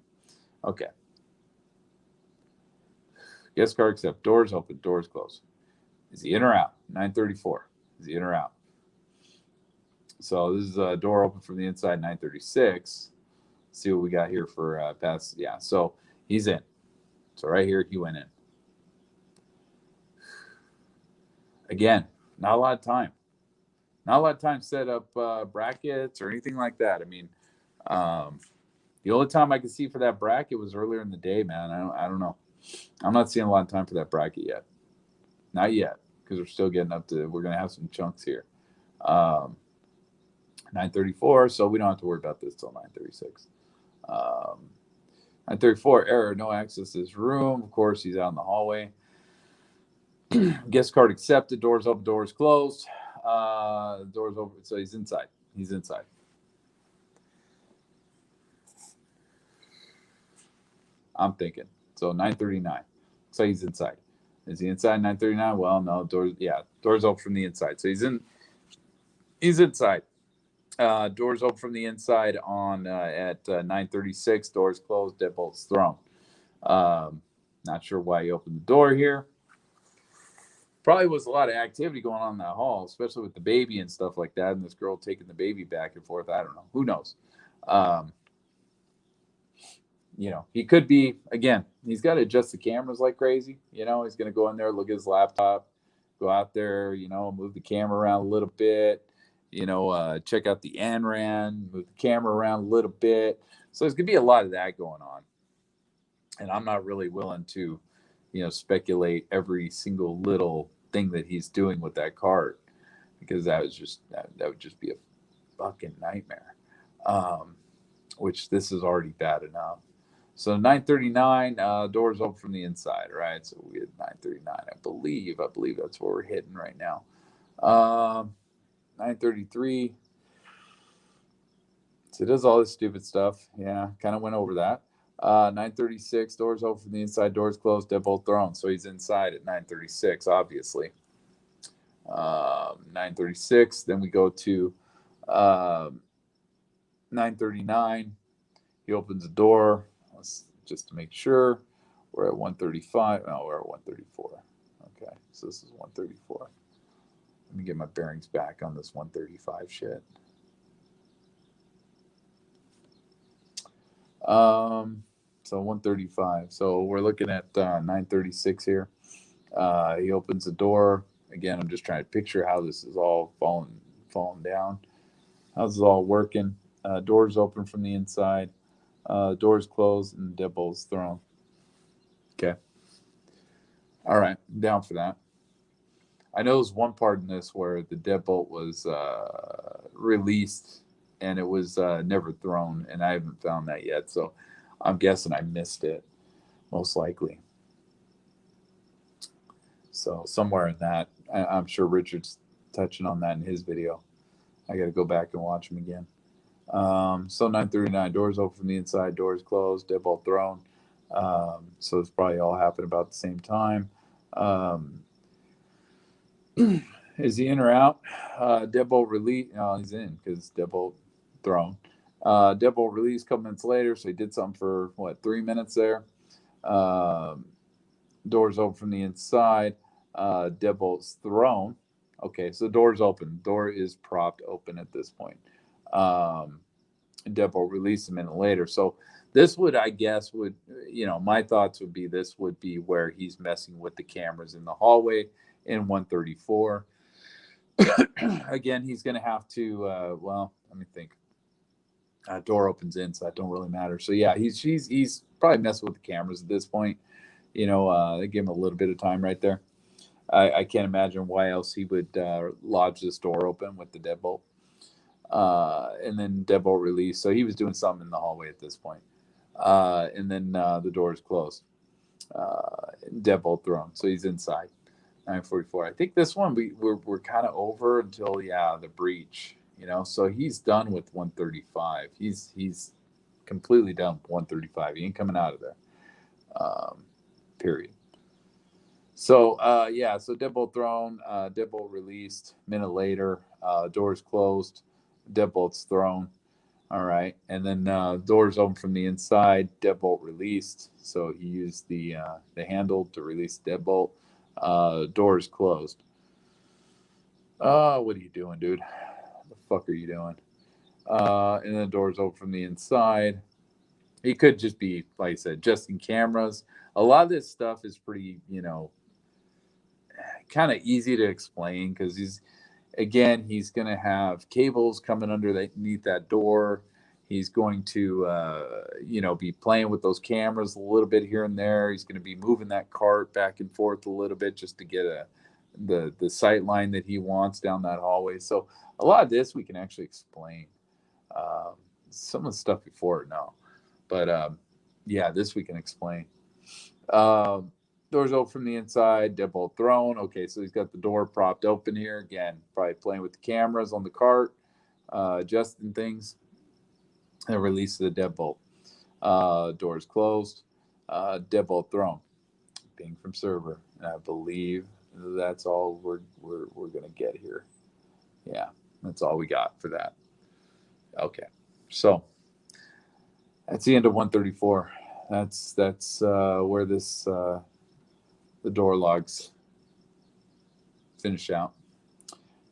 Okay. Guest card accept. Doors open. Doors closed. Is he in or out? 9:34. Is he in or out? So this is a door open from the inside. 9:36. See what we got here for pass. Yeah. So he's in. So right here he went in. Again, not a lot of time. Not a lot of time to set up brackets or anything like that. I mean, the only time I could see for that bracket was earlier in the day, man. I don't know. I'm not seeing a lot of time for that bracket yet. Not yet, because we're still getting up to, we're going to have some chunks here. 9:34, so we don't have to worry about this till 9:36. 9:34, error, no access to this room. Of course, he's out in the hallway. Guest card accepted. Doors open, doors closed. Doors open, so he's inside. He's inside. I'm thinking. So 9:39. So he's inside. Is he inside 9:39? Well, no. Doors. Yeah, doors open from the inside. So he's in. He's inside. Doors open from the inside on at 9:36. Doors closed. Deadbolt's thrown. Not sure why he opened the door here. Probably was a lot of activity going on in that hall, especially with the baby and stuff like that, and this girl taking the baby back and forth. I don't know. Who knows? He could be, again, he's got to adjust the cameras like crazy. He's going to go in there, look at his laptop, go out there, move the camera around a little bit, check out the ANRAN, move the camera around a little bit. So there's going to be a lot of that going on. And I'm not really willing to, speculate every single little thing that he's doing with that card. because that would just be a fucking nightmare. Which this is already bad enough. So 939, doors open from the inside, right? So we had 939, I believe that's what we're hitting right now. 933. So it does all this stupid stuff. Yeah, kind of went over that. 936, doors open from the inside, doors closed, deadbolt thrown. So he's inside at 936, obviously. 936. Then we go to 939. He opens the door. Just to make sure. We're at 135. No, we're at 134. Okay, so this is 134. Let me get my bearings back on this 135 shit. So 135. So we're looking at 936 here. He opens the door. Again, I'm just trying to picture how this is all falling down. How's this all working? Doors open from the inside. Doors closed and deadbolt's thrown. Okay. All right. I'm down for that. I know there's one part in this where the deadbolt was released and it was never thrown, and I haven't found that yet. So I'm guessing I missed it, most likely. So somewhere in that, I'm sure Richard's touching on that in his video. I got to go back and watch him again. So 939, doors open from the inside, doors closed, deadbolt thrown. So it's probably all happened about the same time. Is he in or out? Deadbolt release. No, he's in because deadbolt thrown. Deadbolt release a couple minutes later, so he did something for 3 minutes there. Doors open from the inside. Deadbolt's thrown. Okay, so the door's open. Door is propped open at this point. Deadbolt released a minute later. So this would, I guess, my thoughts would be this would be where he's messing with the cameras in the hallway in 134. Again, he's going to have to, let me think. Door opens in, so that don't really matter. So yeah, he's probably messing with the cameras at this point. They give him a little bit of time right there. I can't imagine why else he would lodge this door open with the deadbolt. And then deadbolt release. So he was doing something in the hallway at this point. And then the door is closed. Deadbolt thrown. So he's inside. 944. I think this one we're kind of over until the breach. So he's done with 135. He's completely done with 135. He ain't coming out of there. Period. So so deadbolt thrown, deadbolt released. Minute later, doors closed, deadbolt's thrown. All right, and then doors open from the inside, deadbolt released. So he used the handle to release the deadbolt. Doors closed. What are you doing, dude? What the fuck are you doing? And then doors open from the inside. He could just be, like I said, just in cameras. A lot of this stuff is pretty, kind of easy to explain because he's going to have cables coming underneath that door. He's going to, be playing with those cameras a little bit here and there. He's going to be moving that cart back and forth a little bit just to get the sight line that he wants down that hallway. So a lot of this we can actually explain. Some of the stuff before, no. But this we can explain. Doors open from the inside, deadbolt thrown. Okay, so he's got the door propped open here. Again, probably playing with the cameras on the cart, adjusting things, and release of the deadbolt. Doors closed, deadbolt thrown. Ping from server. And I believe that's all we're gonna get here. Yeah, that's all we got for that. Okay, so that's the end of 134. That's where this the door logs finish out.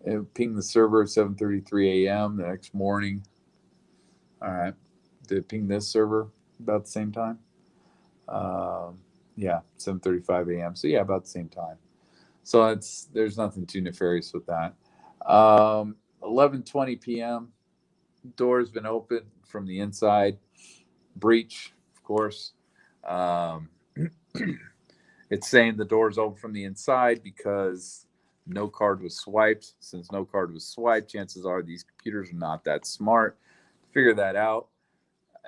It pinged the server at 7:33 a.m. the next morning. All right, did it ping this server about the same time? 7:35 a.m. So about the same time. So there's nothing too nefarious with that. 11:20 p.m. Door's been opened from the inside. Breach, of course. It's saying the door's open from the inside because no card was swiped. Since no card was swiped, chances are these computers are not that smart to figure that out.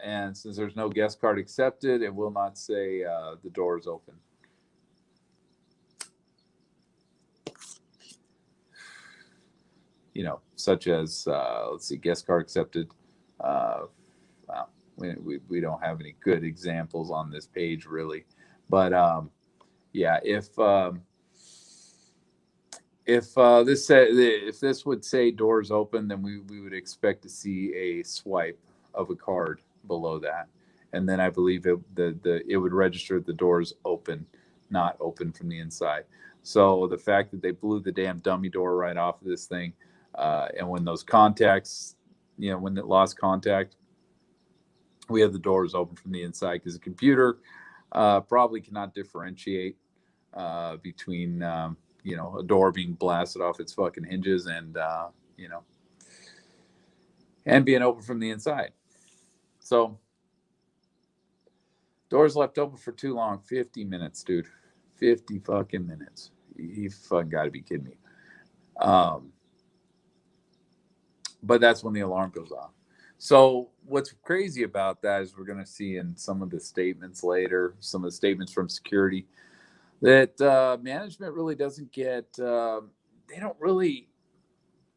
And since there's no guest card accepted, it will not say the door is open. Such as, let's see, guest card accepted. Well, we don't have any good examples on this page, really. But yeah, if this would say doors open, then we would expect to see a swipe of a card below that, and then I believe it would register the doors open, not open from the inside. So the fact that they blew the damn dummy door right off of this thing, and when those contacts, when it lost contact, we have the doors open from the inside because the computer probably cannot differentiate between a door being blasted off its fucking hinges and and being open from the inside. So doors left open for too long. 50 minutes, dude. 50 fucking minutes. You fucking got to be kidding me. But that's when the alarm goes off. So what's crazy about that is we're going to see in some of the statements later, some of the statements from security, that management really doesn't get, they don't really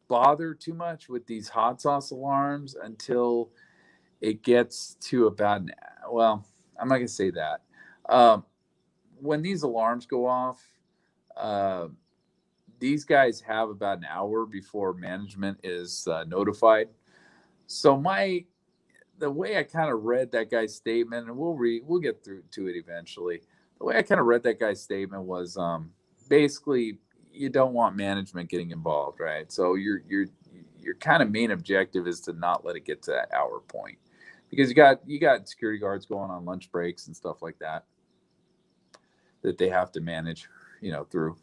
bother too much with these hot sauce alarms until it gets to about, well, I'm not going to say that. When these alarms go off, these guys have about an hour before management is notified. So the way I kind of read that guy's statement, and we'll get through to it eventually. The way I kind of read that guy's statement was basically you don't want management getting involved, right? So your kind of main objective is to not let it get to that hour point, because you got security guards going on lunch breaks and stuff like that they have to manage, through.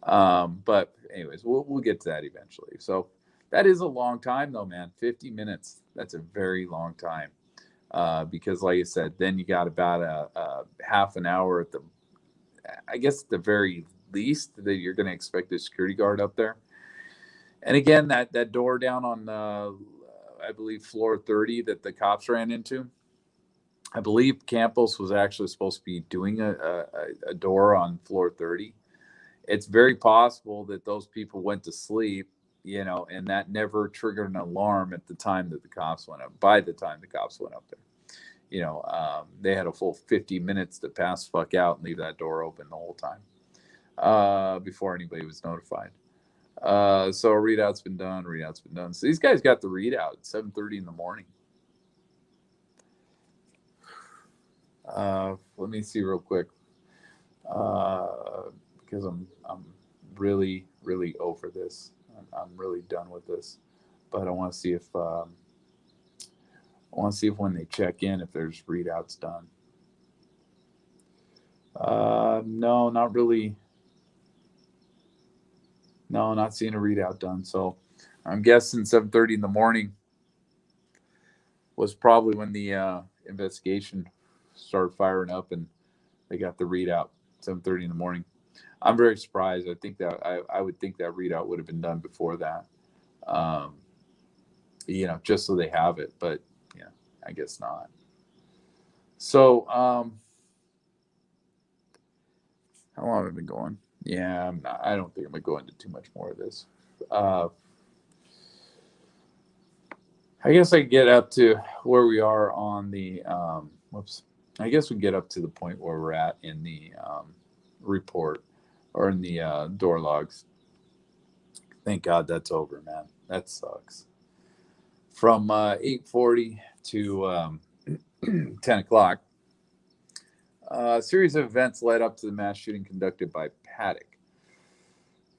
But anyways, we'll get to that eventually. So that is a long time though, man. 50 minutes. That's a very long time. Because like I said, then you got about a half an hour at the very least that you're going to expect a security guard up there. And again, that door down on, I believe, floor 30 that the cops ran into, I believe Campos was actually supposed to be doing a door on floor 30. It's very possible that those people went to sleep, and that never triggered an alarm at the time that the cops went up. By the time the cops went up there, they had a full 50 minutes to pass the fuck out and leave that door open the whole time before anybody was notified. So readout's been done. So these guys got the readout at 7:30 in the morning. Let me see real quick, because I'm really, really over this. I'm really done with this. But I want to see if when they check in, if there's readouts done. No, not really. No, not seeing a readout done. So I'm guessing 7:30 in the morning was probably when the investigation started firing up and they got the readout 7:30 in the morning. I'm very surprised. I think that I would think that readout would have been done before that, just so they have it. But I guess not. So how long have I been going? Yeah, I don't think I'm gonna go into too much more of this. I guess I get up to where we are on the I guess we get up to the point where we're at in the report or in the door logs. Thank God that's over, man. That sucks. From 8:40 to 10 o'clock, a series of events led up to the mass shooting conducted by Paddock.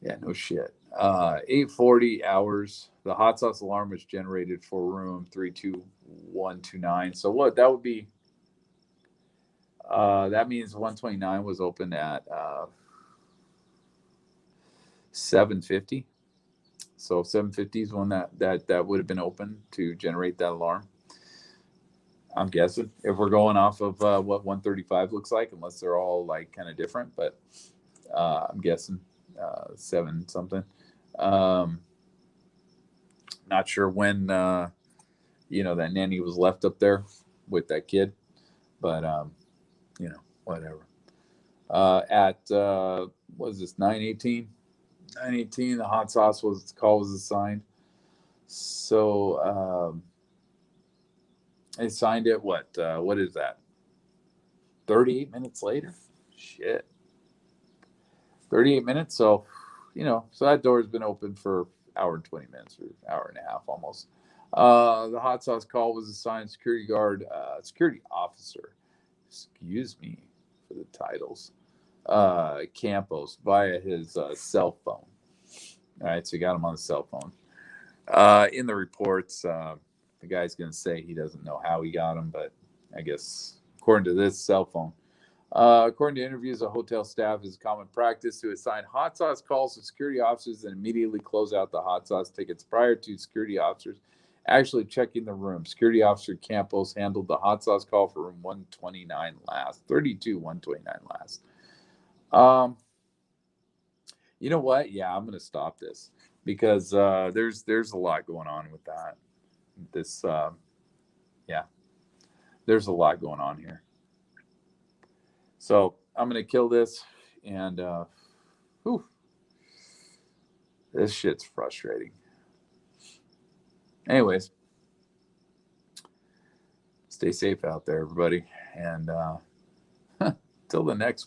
Yeah, no shit. 8:40 hours. The hot sauce alarm was generated for room 32129. So what that would be? That means 129 was open at 7:50. So 7:50 is when that would have been open to generate that alarm. I'm guessing, if we're going off of what 135 looks like, unless they're all like kind of different, but I'm guessing 7 something. Not sure when that nanny was left up there with that kid, but whatever. At what was this 9:18? 9:18. The hot sauce call was assigned. So they signed it. What is that? 38 minutes later. Shit. 38 minutes. So so that door has been open for hour and 20 minutes or hour and a half almost. The hot sauce call was assigned security officer. Excuse me for the titles. Campos via his cell phone. All right, so you got him on the cell phone. In the reports, the guy's going to say he doesn't know how he got him, but I guess according to this cell phone. According to interviews, a hotel staff is common practice to assign hot sauce calls to security officers and immediately close out the hot sauce tickets prior to security officers actually checking the room. Security officer Campos handled the hot sauce call for room 129 last. 32, 129 last. You know what? Yeah, I'm going to stop this because there's a lot going on with that. This, yeah, there's a lot going on here. So I'm going to kill this, and this shit's frustrating. Anyways, stay safe out there, everybody, and till the next